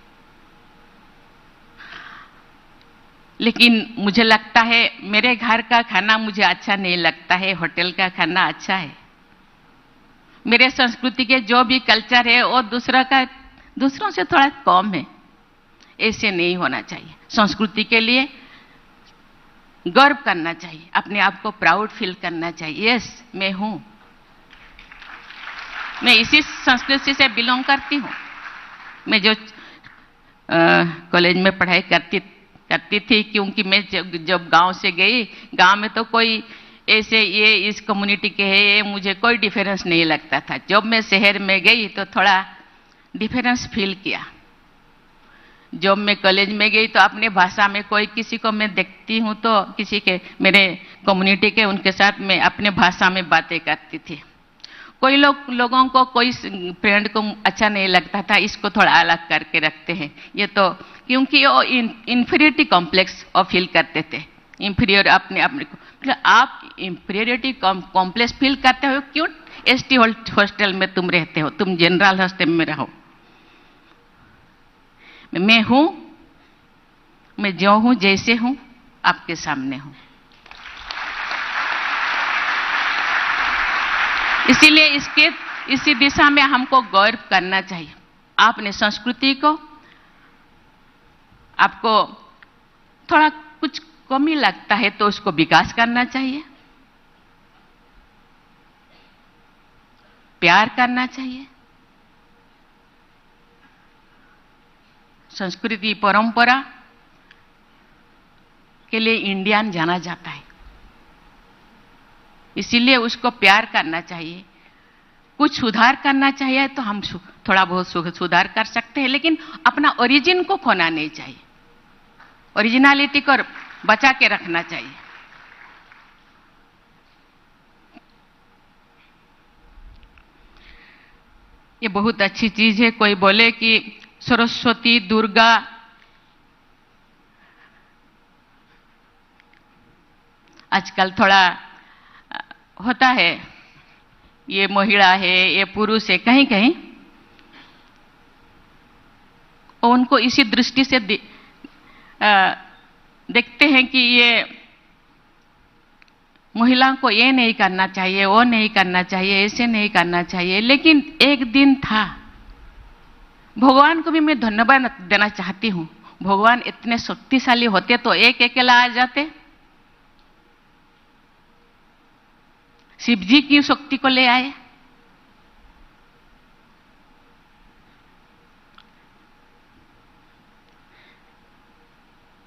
[SPEAKER 12] लेकिन मुझे लगता है मेरे घर का खाना मुझे अच्छा नहीं लगता है, होटल का खाना अच्छा है। मेरे संस्कृति के जो भी कल्चर है वो दूसरों से थोड़ा कम है। ऐसे नहीं होना चाहिए। संस्कृति के लिए गर्व करना चाहिए, अपने आप को प्राउड फील करना चाहिए। यस, मैं हूं, मैं इसी संस्कृति से बिलोंग करती हूं। मैं जो कॉलेज में पढ़ाई करती थी, क्योंकि मैं जब गांव से गई, गांव में तो कोई ऐसे ये इस कम्युनिटी के है, ये मुझे कोई डिफरेंस नहीं लगता था। जब मैं शहर में गई तो थोड़ा डिफरेंस फील किया। जब मैं कॉलेज में गई तो अपने भाषा में कोई किसी को मैं देखती हूँ तो किसी के मेरे कम्युनिटी के उनके साथ मैं अपने भाषा में बातें करती थी। कोई लोगों को कोई फ्रेंड को अच्छा नहीं लगता था, इसको थोड़ा अलग करके रखते हैं। ये तो क्योंकि वो इंफीरियरिटी कॉम्प्लेक्स और फील करते थे, इंफीरियर अपने को। मतलब आप इंफीरियरिटी कॉम्प्लेक्स फील करते हो क्यों? एसटी हॉस्टल में तुम रहते हो, तुम जनरल हॉस्टल में रहो। मैं हूं, मैं जो हूं जैसे हूं आपके सामने हूं। इसीलिए इसी दिशा में हमको गौरव करना चाहिए। आपने संस्कृति को, आपको थोड़ा कुछ कमी लगता है तो उसको विकास करना चाहिए, प्यार करना चाहिए। संस्कृति परंपरा के लिए इंडियन जाना जाता है, इसीलिए उसको प्यार करना चाहिए। कुछ सुधार करना चाहिए तो हम थोड़ा बहुत सुधार कर सकते हैं, लेकिन अपना ओरिजिन को खोना नहीं चाहिए। ओरिजिनलिटी को बचा के रखना चाहिए। ये बहुत अच्छी चीज है। कोई बोले कि सरस्वती, दुर्गा, आजकल थोड़ा होता है, ये महिला है, ये पुरुष है, कहीं कहीं और उनको इसी दृष्टि से देखते हैं कि ये महिलाओं को ये नहीं करना चाहिए, वो नहीं करना चाहिए, ऐसे नहीं करना चाहिए। लेकिन एक दिन था, भगवान को भी मैं धन्यवाद देना चाहती हूं। भगवान इतने शक्तिशाली होते तो एक अकेला आ जाते। शिव जी की शक्ति को ले आए।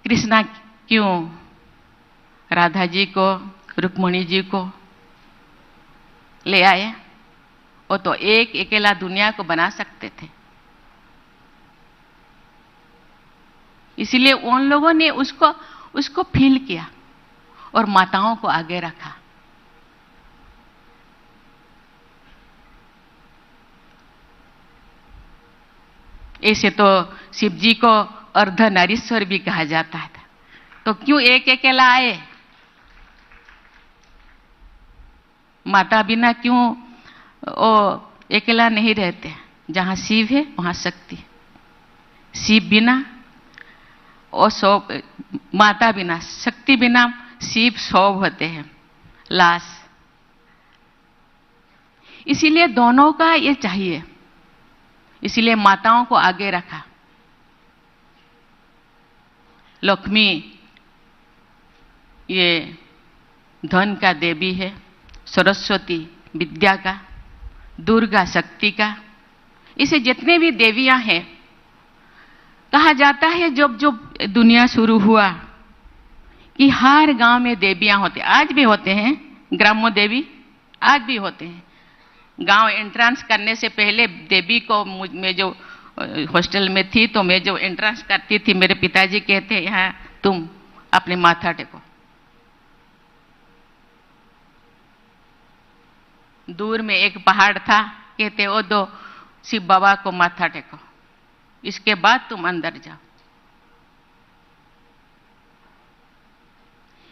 [SPEAKER 12] कृष्णा क्यों राधा जी को, रुक्मणी जी को ले आए? वो तो एक अकेला दुनिया को बना सकते थे। इसलिए उन लोगों ने उसको फील किया और माताओं को आगे रखा। ऐसे तो शिव जी को अर्धनारीश्वर भी कहा जाता है, तो क्यों एक अकेला आए? माता बिना क्यों वो अकेला नहीं रहते? जहां शिव है वहां शक्ति। शिव बिना और सौ, माता बिना, शक्ति बिना शिव 100 होते हैं, लाश। इसीलिए दोनों का ये चाहिए, इसीलिए माताओं को आगे रखा। लक्ष्मी ये धन का देवी है, सरस्वती विद्या का, दुर्गा शक्ति का। इसे जितने भी देवियां हैं, कहा जाता है जब दुनिया शुरू हुआ कि हर गांव में देवियां होते, आज भी होते हैं, ग्राम्य देवी आज भी होते हैं। गांव एंट्रेंस करने से पहले देवी को, मैं जो हॉस्टल में थी तो मैं जो एंट्रेंस करती थी, मेरे पिताजी कहते यहाँ तुम अपने माथा टेको। दूर में एक पहाड़ था, कहते वो दो शिव बाबा को माथा टेको, इसके बाद तुम अंदर जाओ।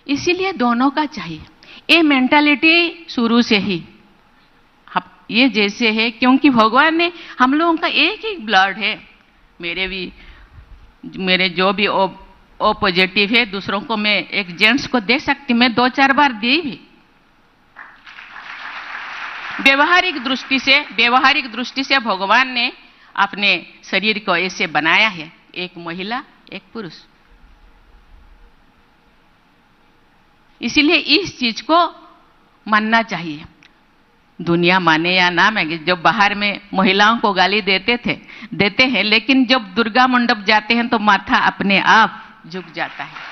[SPEAKER 12] इसीलिए दोनों का चाहिए। ये मेंटालिटी शुरू से ही ये जैसे है, क्योंकि भगवान ने हम लोगों का एक ही ब्लड है। मेरे जो भी ओ पॉजिटिव है, दूसरों को मैं एक जेंट्स को दे सकती, मैं 2-4 बार दी भी। व्यवहारिक दृष्टि से भगवान ने अपने शरीर को ऐसे बनाया है, एक महिला एक पुरुष। इसीलिए इस चीज को मानना चाहिए, दुनिया माने या ना माने। जब बाहर में महिलाओं को गाली देते हैं, लेकिन जब दुर्गा मंडप जाते हैं तो माथा अपने आप झुक जाता है।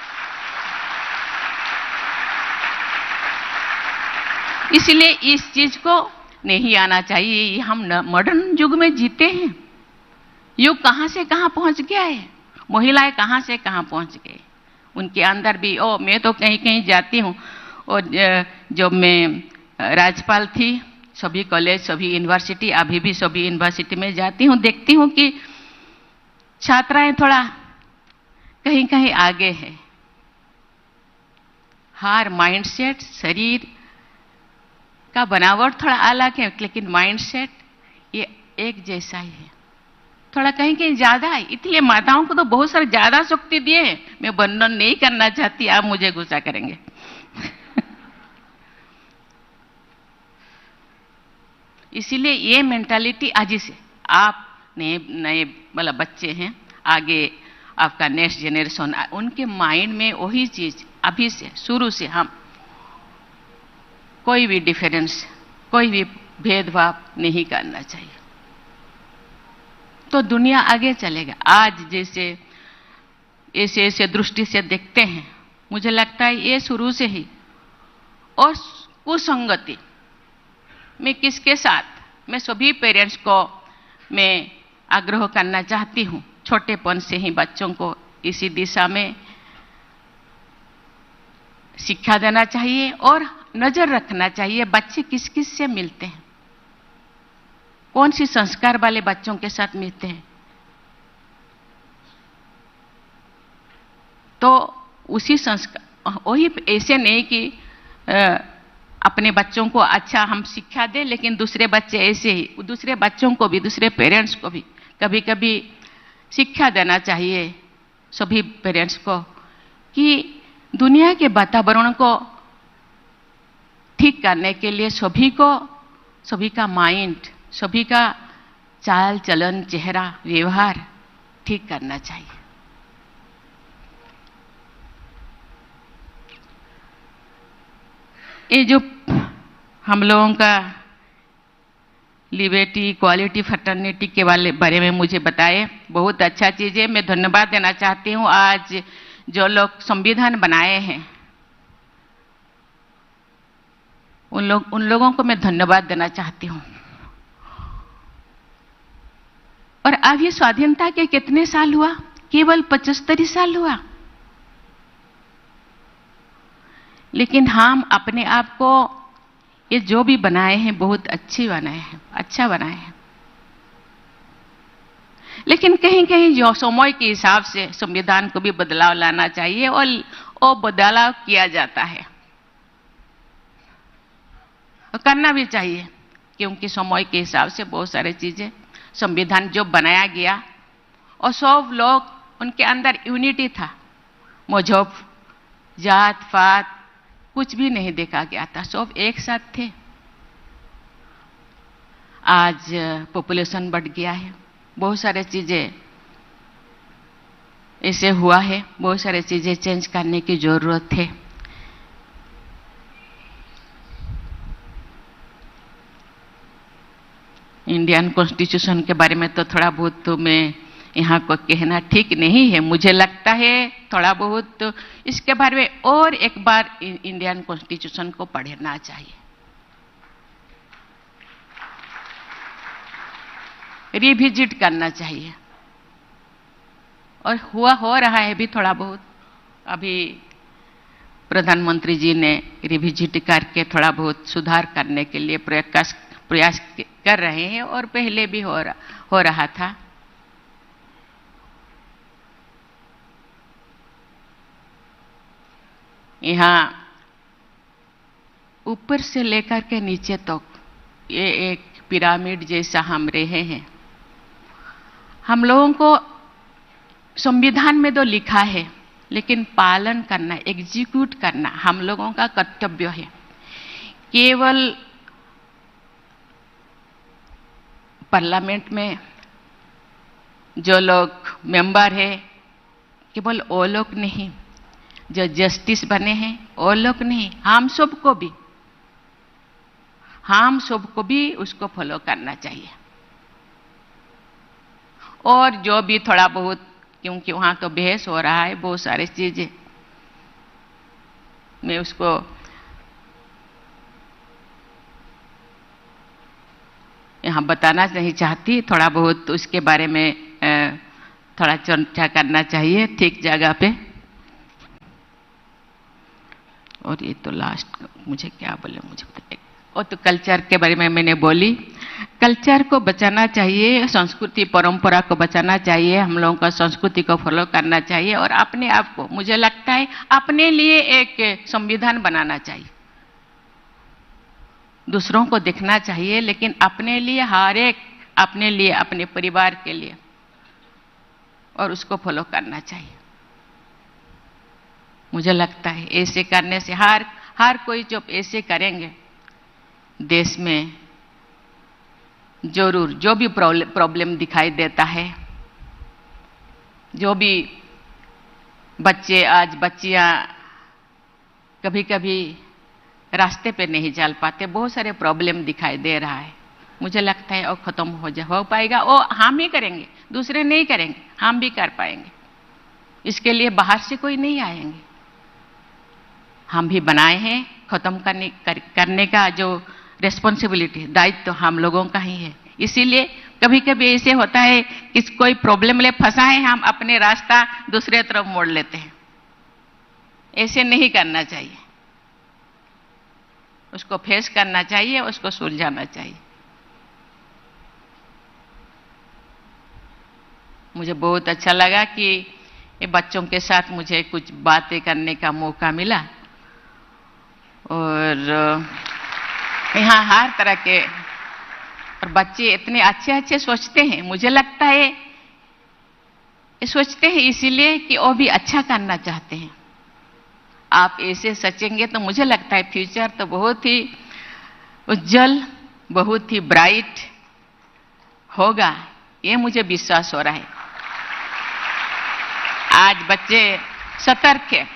[SPEAKER 12] इसलिए इस चीज को नहीं आना चाहिए। हम मॉडर्न युग में जीते हैं, युग कहां से कहां पहुंच गया है, महिलाएं कहां से कहां पहुंच गए। उनके अंदर भी मैं तो कहीं कहीं जाती हूँ, और जब मैं राज्यपाल थी, सभी कॉलेज सभी यूनिवर्सिटी, अभी भी सभी यूनिवर्सिटी में जाती हूँ, देखती हूँ कि छात्राएं थोड़ा कहीं कहीं आगे है। हर माइंडसेट, शरीर का बनावट थोड़ा अलग है, लेकिन माइंडसेट ये एक जैसा ही है, थोड़ा कहीं कहीं ज्यादा है। इसलिए माताओं को तो बहुत सारे ज्यादा शक्ति दिए हैं। मैं वर्णन नहीं करना चाहती, आप मुझे गुस्सा करेंगे। इसीलिए ये मेंटालिटी आज से आप नए मतलब बच्चे हैं, आगे आपका नेक्स्ट जनरेशन, उनके माइंड में वही चीज अभी से शुरू से हम कोई भी डिफरेंस, कोई भी भेदभाव नहीं करना चाहिए, तो दुनिया आगे चलेगा। आज जैसे ऐसे दृष्टि से देखते हैं, मुझे लगता है ये शुरू से ही। और कुसंगति मैं किसके साथ, मैं सभी पेरेंट्स को मैं आग्रह करना चाहती हूँ, छोटेपन से ही बच्चों को इसी दिशा में शिक्षा देना चाहिए और नजर रखना चाहिए बच्चे किस किस से मिलते हैं, कौन सी संस्कार वाले बच्चों के साथ मिलते हैं। तो उसी संस्कार, वही ऐसे नहीं कि अपने बच्चों को अच्छा हम शिक्षा दें, लेकिन दूसरे बच्चे ऐसे ही, दूसरे बच्चों को भी, दूसरे पेरेंट्स को भी कभी कभी शिक्षा देना चाहिए सभी पेरेंट्स को कि दुनिया के वातावरण को ठीक करने के लिए सभी का माइंड, सभी का चाल चलन, चेहरा, व्यवहार ठीक करना चाहिए। ये जो हम लोगों का लिबर्टी, इक्वालिटी, फ्रेटर्निटी के बारे में मुझे बताए, बहुत अच्छा चीज़ है। मैं धन्यवाद देना चाहती हूँ। आज जो लोग संविधान बनाए हैं उन लोगों को मैं धन्यवाद देना चाहती हूँ। और अब ये स्वाधीनता के कितने साल हुआ? केवल 75 साल हुआ। लेकिन हम अपने आप को ये जो भी बनाए हैं बहुत अच्छी बनाए हैं, अच्छा बनाए हैं। लेकिन कहीं कहीं जो समय के हिसाब से संविधान को भी बदलाव लाना चाहिए, और वो बदलाव किया जाता है, करना भी चाहिए, क्योंकि समय के हिसाब से बहुत सारी चीजें, संविधान जो बनाया गया और सब लोग उनके अंदर यूनिटी था, मजहब, जात पात कुछ भी नहीं देखा गया था, सब एक साथ थे। आज पॉपुलेशन बढ़ गया है, बहुत सारी चीजें ऐसे हुआ है, बहुत सारी चीजें चेंज करने की जरूरत है। इंडियन कॉन्स्टिट्यूशन के बारे में तो थोड़ा बहुत तो मैं यहाँ को कहना ठीक नहीं है, मुझे लगता है थोड़ा बहुत तो इसके बारे में और एक बार इंडियन कॉन्स्टिट्यूशन को पढ़ना चाहिए, रिविजिट करना चाहिए। और हो रहा है भी थोड़ा बहुत, अभी प्रधानमंत्री जी ने रिविजिट करके थोड़ा बहुत सुधार करने के लिए प्रयास कर रहे हैं और पहले भी हो रहा था। यहाँ ऊपर से लेकर के नीचे तक ये एक पिरामिड जैसा हम रहे हैं। हम लोगों को संविधान में तो लिखा है, लेकिन पालन करना, एग्जीक्यूट करना हम लोगों का कर्तव्य है। केवल पार्लियामेंट में जो लोग मेंबर है, केवल वो लोग नहीं, जो जस्टिस बने हैं वो लोग नहीं, हम सबको भी उसको फॉलो करना चाहिए। और जो भी थोड़ा बहुत, क्योंकि वहाँ तो बहस हो रहा है बहुत सारी चीजें, मैं उसको यहाँ बताना नहीं चाहती, थोड़ा बहुत उसके बारे में थोड़ा चर्चा करना चाहिए ठीक जगह पे। और ये तो लास्ट मुझे क्या बोले, मुझे बताइए। और तो कल्चर के बारे में मैंने बोली, कल्चर को बचाना चाहिए, संस्कृति परंपरा को बचाना चाहिए, हम लोगों का संस्कृति को फॉलो करना चाहिए और अपने आप को, मुझे लगता है अपने लिए एक संविधान बनाना चाहिए। दूसरों को देखना चाहिए, लेकिन अपने लिए, हर एक अपने लिए, अपने परिवार के लिए, और उसको फॉलो करना चाहिए। मुझे लगता है ऐसे करने से हर कोई जब ऐसे करेंगे, देश में जरूर जो भी प्रॉब्लम दिखाई देता है, जो भी बच्चियां कभी कभी रास्ते पे नहीं चल पाते, बहुत सारे प्रॉब्लम दिखाई दे रहा है, मुझे लगता है वो खत्म हो पाएगा। वो हम ही करेंगे, दूसरे नहीं करेंगे, हम भी कर पाएंगे। इसके लिए बाहर से कोई नहीं आएंगे, हम भी बनाए हैं। खत्म करने का जो रिस्पॉन्सिबिलिटी, दायित्व तो हम लोगों का ही है। इसीलिए कभी कभी ऐसे होता है कि कोई प्रॉब्लम ले फंसा है, हम अपने रास्ता दूसरे तरफ मोड़ लेते हैं। ऐसे नहीं करना चाहिए, उसको फेस करना चाहिए, उसको सुलझाना चाहिए। मुझे बहुत अच्छा लगा कि ये बच्चों के साथ मुझे कुछ बातें करने का मौका मिला, और यहाँ हर तरह के, और बच्चे इतने अच्छे अच्छे सोचते हैं। मुझे लगता है ये सोचते हैं इसीलिए कि वो भी अच्छा करना चाहते हैं। आप ऐसे सोचेंगे तो मुझे लगता है फ्यूचर तो बहुत ही उज्जवल, बहुत ही ब्राइट होगा, ये मुझे विश्वास हो रहा है। आज बच्चे सतर्क है,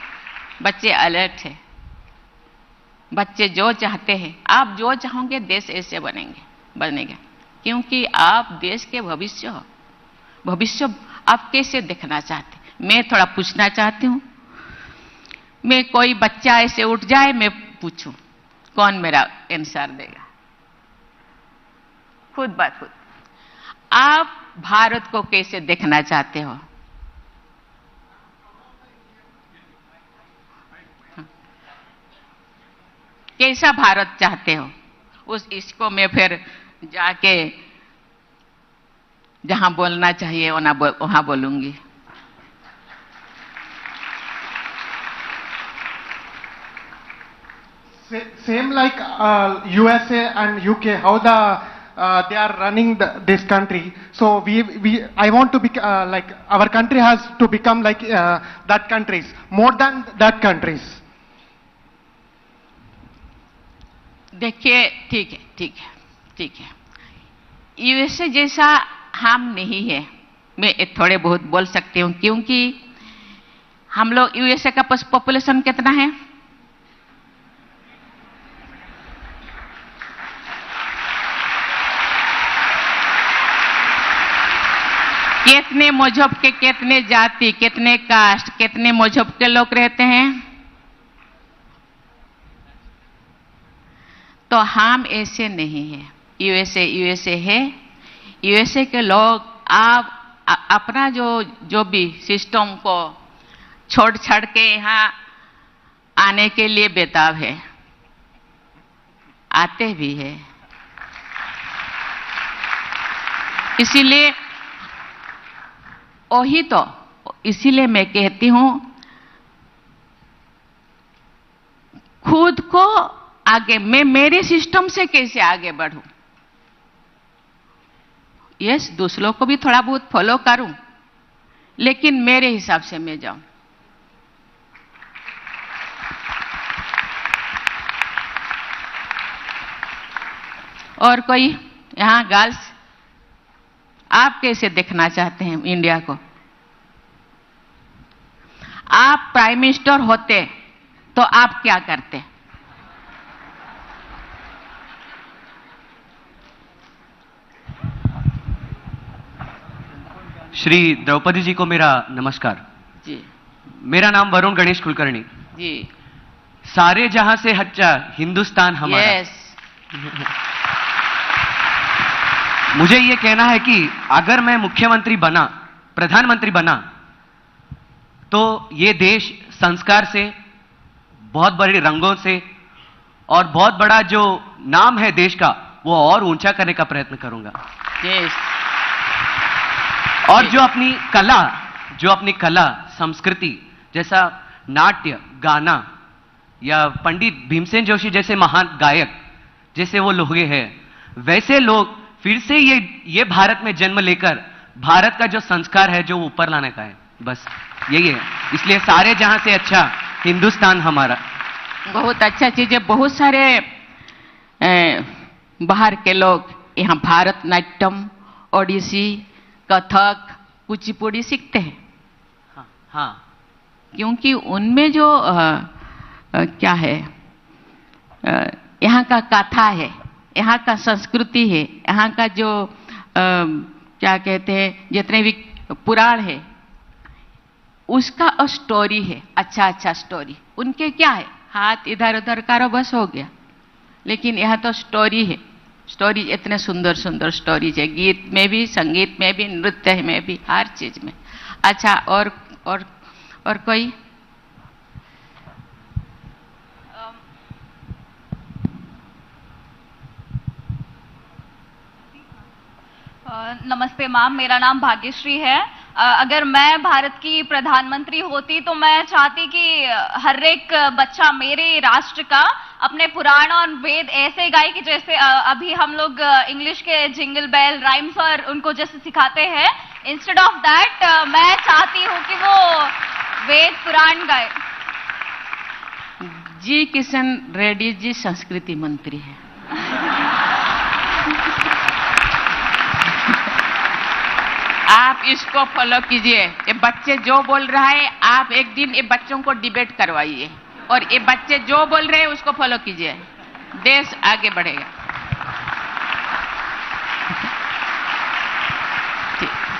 [SPEAKER 12] बच्चे अलर्ट है, बच्चे जो चाहते हैं, आप जो चाहोगे देश ऐसे बनेगा, क्योंकि आप देश के भविष्य हो। भविष्य आप कैसे देखना चाहते? मैं थोड़ा पूछना चाहती हूँ, मैं कोई बच्चा ऐसे उठ जाए, मैं पूछूं, कौन मेरा आंसर देगा? खुद बात खुद, आप भारत को कैसे देखना चाहते हो? कैसा भारत चाहते हो? इसको मैं फिर जाके जहां बोलना चाहिए वहां बोलूंगी।
[SPEAKER 13] Same like USA and UK, how they are running this country. So I want to be like our country has to become like that countries, more than that countries.
[SPEAKER 12] देखिए, ठीक है। यूएसए जैसा हम नहीं है, मैं थोड़े बहुत बोल सकती हूँ, क्योंकि हम लोग, यूएसए का पॉपुलेशन कितना है? कितने मजहब के, कितने जाति, कितने कास्ट, कितने मजहब के लोग रहते हैं? तो हम ऐसे नहीं है। यूएसए है। यूएसए के लोग आप अपना जो भी सिस्टम को छोड़ छाड़ के यहाँ आने के लिए बेताब है, आते भी है। इसीलिए वही तो, इसीलिए मैं कहती हूं खुद को आगे, मैं मेरे सिस्टम से कैसे आगे बढ़ूं। यस, दूसरों को भी थोड़ा बहुत फॉलो करूं, लेकिन मेरे हिसाब से मैं जाऊं। और कोई यहां गर्ल्स, आप कैसे देखना चाहते हैं इंडिया को? आप प्राइम मिनिस्टर होते तो आप क्या करते?
[SPEAKER 14] श्री द्रौपदी जी को मेरा नमस्कार
[SPEAKER 12] जी।
[SPEAKER 14] मेरा नाम वरुण गणेश कुलकर्णी
[SPEAKER 12] जी।
[SPEAKER 14] सारे जहां से अच्छा हिंदुस्तान हमारा।
[SPEAKER 12] यस।
[SPEAKER 14] मुझे ये कहना है कि अगर मैं मुख्यमंत्री बना, प्रधानमंत्री बना, तो ये देश संस्कार से, बहुत बड़े रंगों से और बहुत बड़ा जो नाम है देश का वो और ऊंचा करने का प्रयत्न करूंगा।
[SPEAKER 12] यस।
[SPEAKER 14] और जो अपनी कला संस्कृति, जैसा नाट्य, गाना या पंडित भीमसेन जोशी जैसे महान गायक जैसे वो लोग हैं, वैसे लोग फिर से ये भारत में जन्म लेकर भारत का जो संस्कार है जो ऊपर लाने का है, बस यही है। इसलिए सारे जहां से अच्छा हिंदुस्तान हमारा।
[SPEAKER 12] बहुत अच्छा चीज है। बहुत सारे बाहर के लोग यहाँ भारतनाट्यम, ओडिसी, कथक, कुचिपुड़ी सीखते हैं।
[SPEAKER 14] हाँ।
[SPEAKER 12] क्योंकि उनमें जो क्या है, यहाँ का कथा है, यहाँ का संस्कृति है, यहाँ का जो क्या कहते हैं, जितने भी पुराण है उसका स्टोरी है, अच्छा स्टोरी। उनके क्या है, हाथ इधर उधर करो बस हो गया, लेकिन यहाँ तो स्टोरी है। स्टोरी इतने सुंदर सुंदर स्टोरीज है, गीत में भी, संगीत में भी, नृत्य में भी, हर चीज में। अच्छा, और कोई?
[SPEAKER 10] नमस्ते मैम, मेरा नाम भाग्यश्री है। अगर मैं भारत की प्रधानमंत्री होती तो मैं चाहती कि हर एक बच्चा मेरे राष्ट्र का अपने पुराण और वेद ऐसे गाए कि जैसे अभी हम लोग इंग्लिश के जिंगल बेल राइम्स और उनको जैसे सिखाते हैं, इंस्टेड ऑफ दैट मैं चाहती हूँ कि वो वेद पुराण गाए।
[SPEAKER 12] जी किशन रेड्डी जी संस्कृति मंत्री है। आप इसको फॉलो कीजिए। ये बच्चे जो बोल रहा है, आप एक दिन ये बच्चों को डिबेट करवाइए और ये बच्चे जो बोल रहे हैं उसको फॉलो कीजिए, देश आगे बढ़ेगा।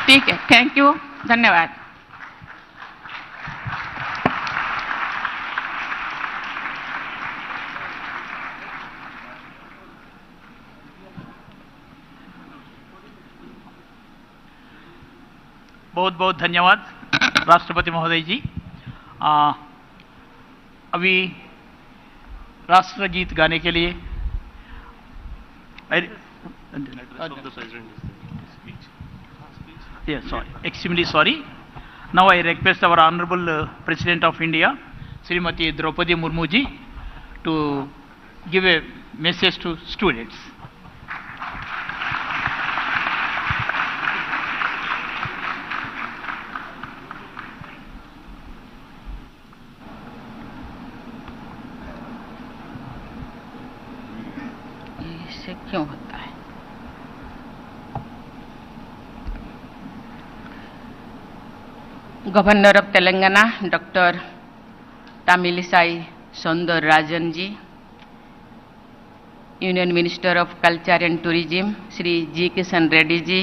[SPEAKER 12] ठीक है, थैंक यू, धन्यवाद।
[SPEAKER 1] बहुत बहुत धन्यवाद राष्ट्रपति महोदय जी। अभी राष्ट्रगीत गाने के लिए extremely sorry. Now I request our Honorable President of India, Srimati Droupadi Murmu ji, to give a message to students.
[SPEAKER 12] इससे क्यों होता है? Governor of Telangana doctor Tamilisai Soundararajan ji, union minister of culture and tourism Shri G Kishan Reddy ji,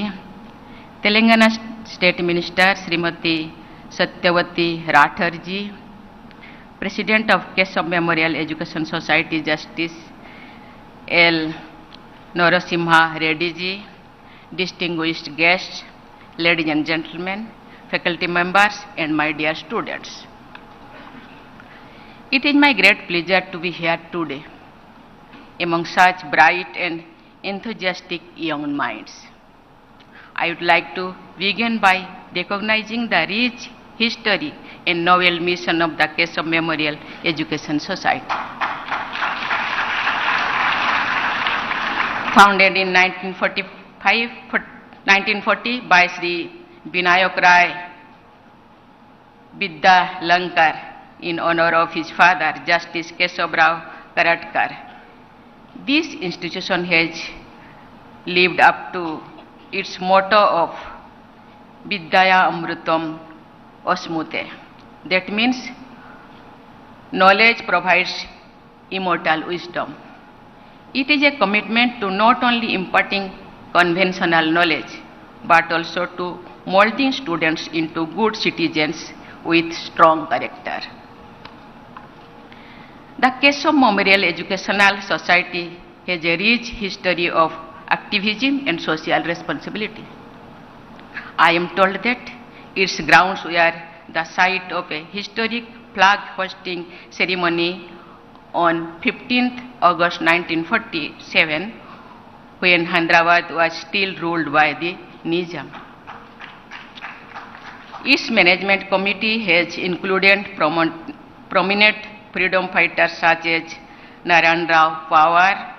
[SPEAKER 12] Telangana state minister Shrimati Satyavathi Rathod ji, president of Keshav memorial education society justice L Narasimha Reddy ji, distinguished guests, ladies and gentlemen, faculty members and my dear students. It is my great pleasure to be here today among such bright and enthusiastic young minds I would like to begin by recognizing the rich history and novel mission of the Keshav Memorial Education Society. Founded in 1940 by Sri Vinayak Rai Vidya Lankar in honor of his father, Justice Keshav Rao Karatkar. This institution has lived up to its motto of Vidyaya Amrutam Osmute. That means knowledge provides immortal wisdom. It is a commitment to not only imparting conventional knowledge, but also to molding students into good citizens with strong character. The Keshav Memorial Educational Society has a rich history of activism and social responsibility. I am told that its grounds were the site of a historic flag hosting ceremony on 15th August 1947, when Hyderabad was still ruled by the Nizam. Its management committee has included prominent freedom fighters such as Narayan Rao Pawar,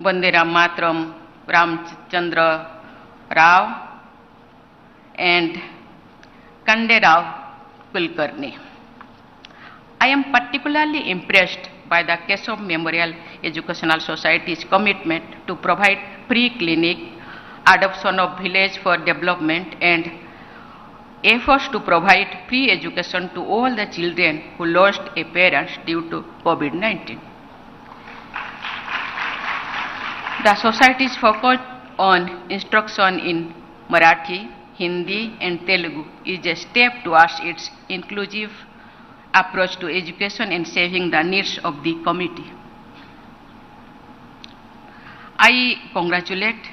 [SPEAKER 12] Banderam Matram Ramchandra Rao, and Kande Rao Kulkarni. I am particularly impressed by the Keshav Memorial Educational Society's commitment to provide free clinic, adoption of village for development, and efforts to provide free education to all the children who lost a parent due to COVID-19. The society's focus on instruction in Marathi, Hindi, and Telugu is a step towards its inclusive approach to education and saving the needs of the community. I congratulate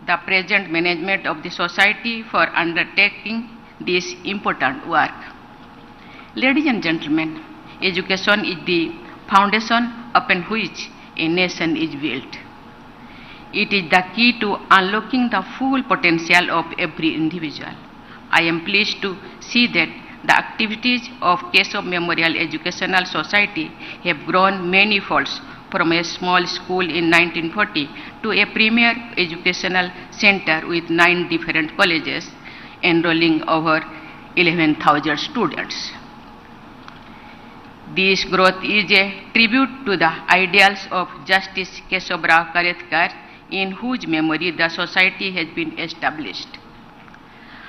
[SPEAKER 12] the present management of the society for undertaking this important work. Ladies and gentlemen, education is the foundation upon which a nation is built. It is the key to unlocking the full potential of every individual. I am pleased to see that the activities of Keshav Memorial Educational Society have grown many folds from a small school in 1940 to a premier educational center with 9 different colleges enrolling over 11,000 students. This growth is a tribute to the ideals of Justice Keshav Rao Karatkar, in whose memory the society has been established.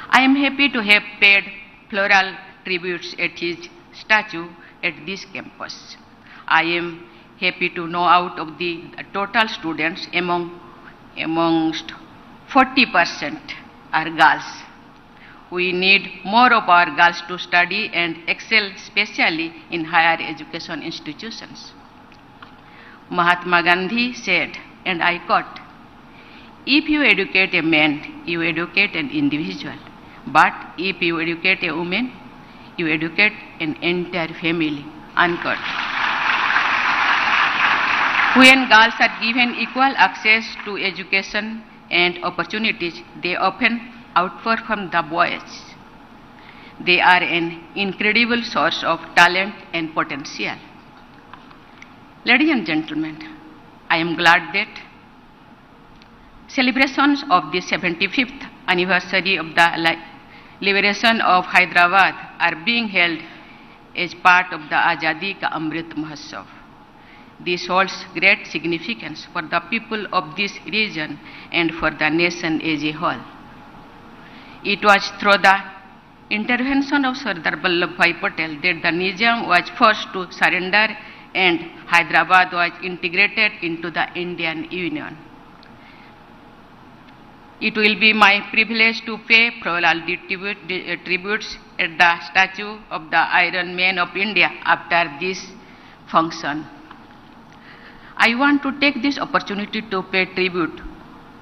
[SPEAKER 12] I am happy to have paid floral tributes at his statue at this campus. I am happy to know out of the total students amongst 40% are girls. We need more of our girls to study and excel, especially in higher education institutions. Mahatma Gandhi said, and I quote, "If you educate a man, you educate an individual. But if you educate a woman, you educate an entire family." Unquote. When girls are given equal access to education and opportunities, they often outperform the boys. They are an incredible source of talent and potential. Ladies and gentlemen, I am glad that celebrations of the 75th anniversary of the liberation of Hyderabad are being held as part of the Azadi Ka Amrit Mahotsav. This holds great significance for the people of this region and for the nation as a whole. It was through the intervention of Sardar Vallabhbhai Patel that the Nizam was forced to surrender and Hyderabad was integrated into the Indian Union. It will be my privilege to pay floral tributes at the statue of the Iron Man of India after this function. I want to take this opportunity to pay tribute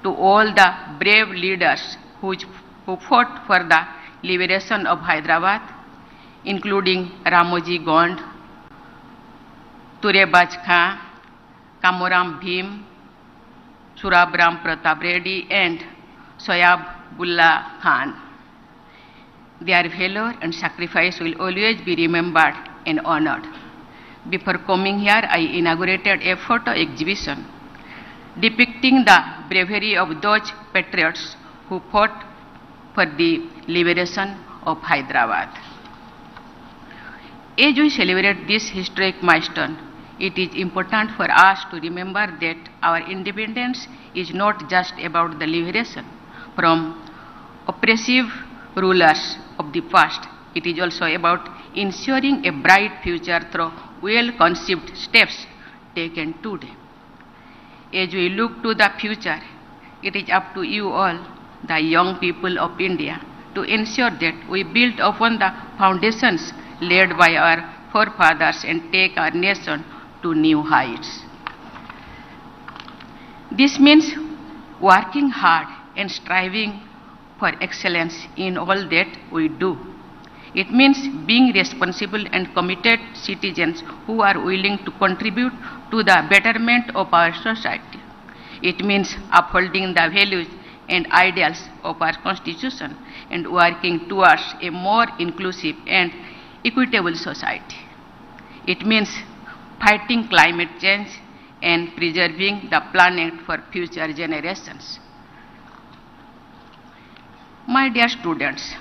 [SPEAKER 12] to all the brave leaders who fought for the liberation of Hyderabad, including Ramoji Gond, Turebaj Khan, Kamuram Bhim, Surabram Pratap Reddy, and Soyab Bulla Khan. Their valor and sacrifice will always be remembered and honored. Before coming here, I inaugurated a photo exhibition depicting the bravery of those patriots who fought for the liberation of Hyderabad. As we celebrate this historic milestone, it is important for us to remember that our independence is not just about the liberation from oppressive rulers of the past. It is also about ensuring a bright future through well-conceived steps taken today. As we look to the future, it is up to you all, the young people of India, to ensure that we build upon the foundations laid by our forefathers and take our nation to new heights. This means working hard and striving for excellence in all that we do. It means being responsible and committed citizens who are willing to contribute to the betterment of our society. It means upholding the values and ideals of our Constitution and working towards a more inclusive and equitable society. It means fighting climate change and preserving the planet for future generations. My dear students,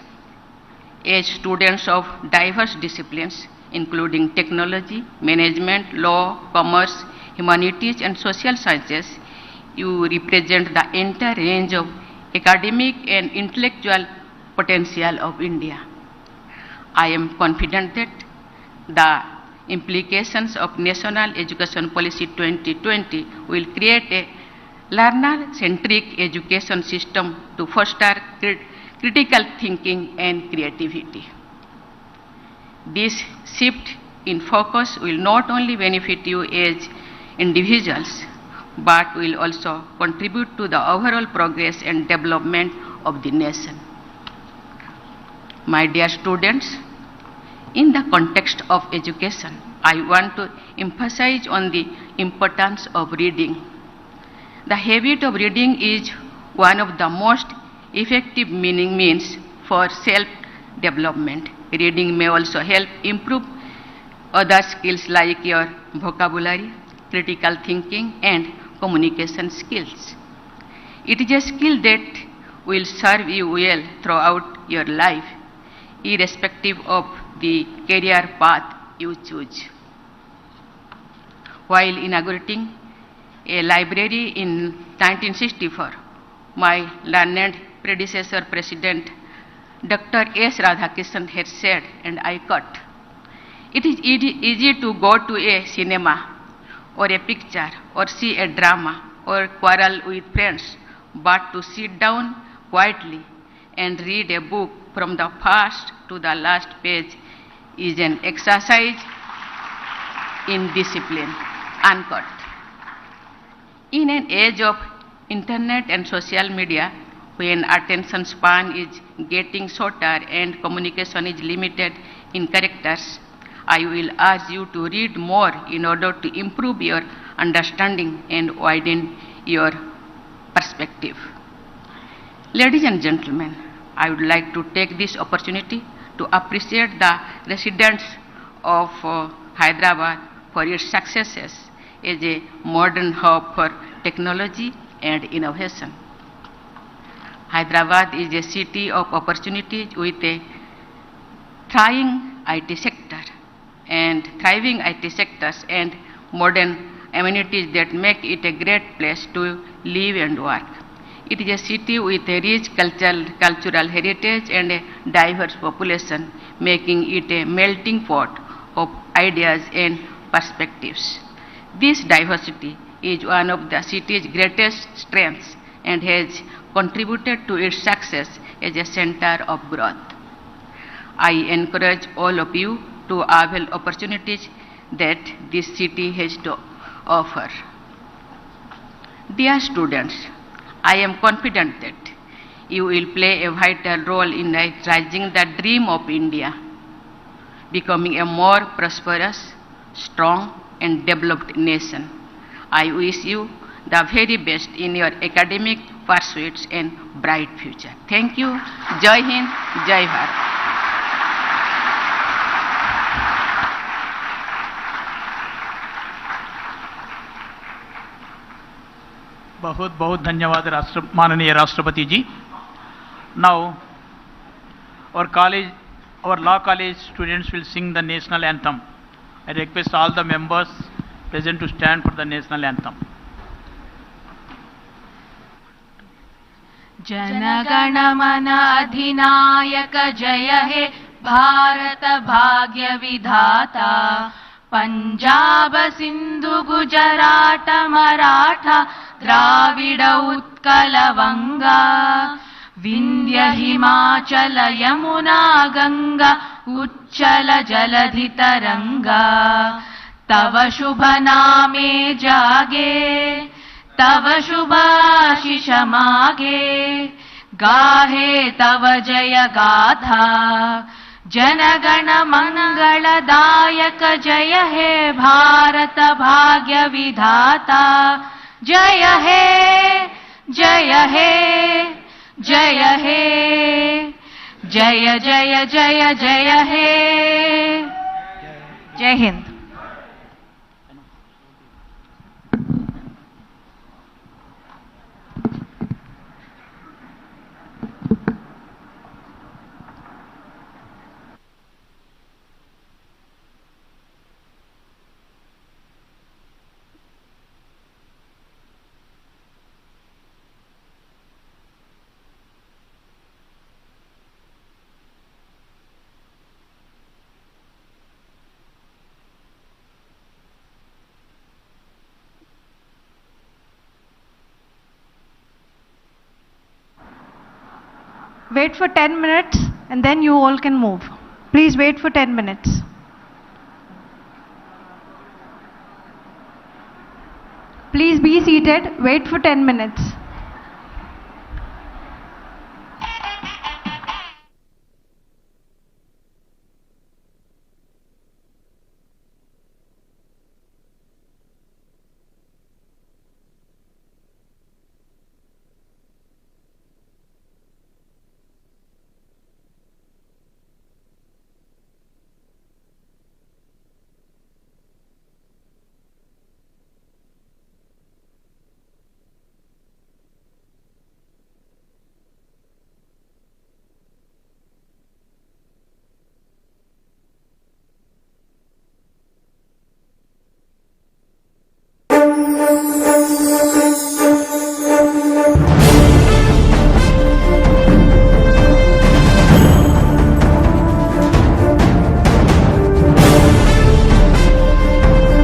[SPEAKER 12] as students of diverse disciplines, including technology, management, law, commerce, humanities, and social sciences, you represent the entire range of academic and intellectual potential of India. I am confident that the implications of National Education Policy 2020 will create a learner-centric education system to foster critical thinking and creativity. This shift in focus will not only benefit you as individuals, but will also contribute to the overall progress and development of the nation. My dear students, in the context of education, I want to emphasize on the importance of reading. The habit of reading is one of the most effective means for self-development. Reading may also help improve other skills like your vocabulary, critical thinking, and communication skills. It is a skill that will serve you well throughout your life, irrespective of the career path you choose. While inaugurating a library in 1964, my learned predecessor President Dr. S. Radhakrishnan had said, and I quote, "It is easy to go to a cinema or a picture or see a drama or quarrel with friends, but to sit down quietly and read a book from the first to the last page is an exercise in discipline." Unquote. In an age of internet and social media, when attention span is getting shorter and communication is limited in characters, I will urge you to read more in order to improve your understanding and widen your perspective. Ladies and gentlemen, I would like to take this opportunity to appreciate the residents of Hyderabad for its successes as a modern hub for technology and innovation. Hyderabad is a city of opportunities with a thriving IT sector and modern amenities that make it a great place to live and work. It is a city with a rich cultural heritage and a diverse population, making it a melting pot of ideas and perspectives. This diversity is one of the city's greatest strengths and has contributed to its success as a center of growth. I encourage all of you to avail opportunities that this city has to offer. Dear students, I am confident that you will play a vital role in realizing the dream of India, becoming a more prosperous, strong, and developed nation. I wish you the very best in your academic pursuits and bright future. Thank you. Jai Hind, Jai Bharat.
[SPEAKER 1] बहुत बहुत धन्यवाद माननीय राष्ट्रपति जी. Now our law college students will sing the national anthem. I request all the members present to stand for the national anthem.
[SPEAKER 2] जनगण मन अधिनायक जय हे भारत भाग्य विधाता पंजाब सिंधु गुजरात मराठा द्राविड उत्कल वंगा विंध्य हिमाचल यमुना गंगा उच्चल जलधि तरंगा तव शुभ नामे जागे तव शुभाशिष मागे गाहे तव जय गाथा जनगण मंगलदायक जय हे भारत भाग्य विधाता जय हे जय हे जय हे जय जय जय जय हे. जय Hind.
[SPEAKER 15] Wait for 10 minutes and then you all can move. Please wait for 10 minutes. Please be seated. Wait for 10 minutes.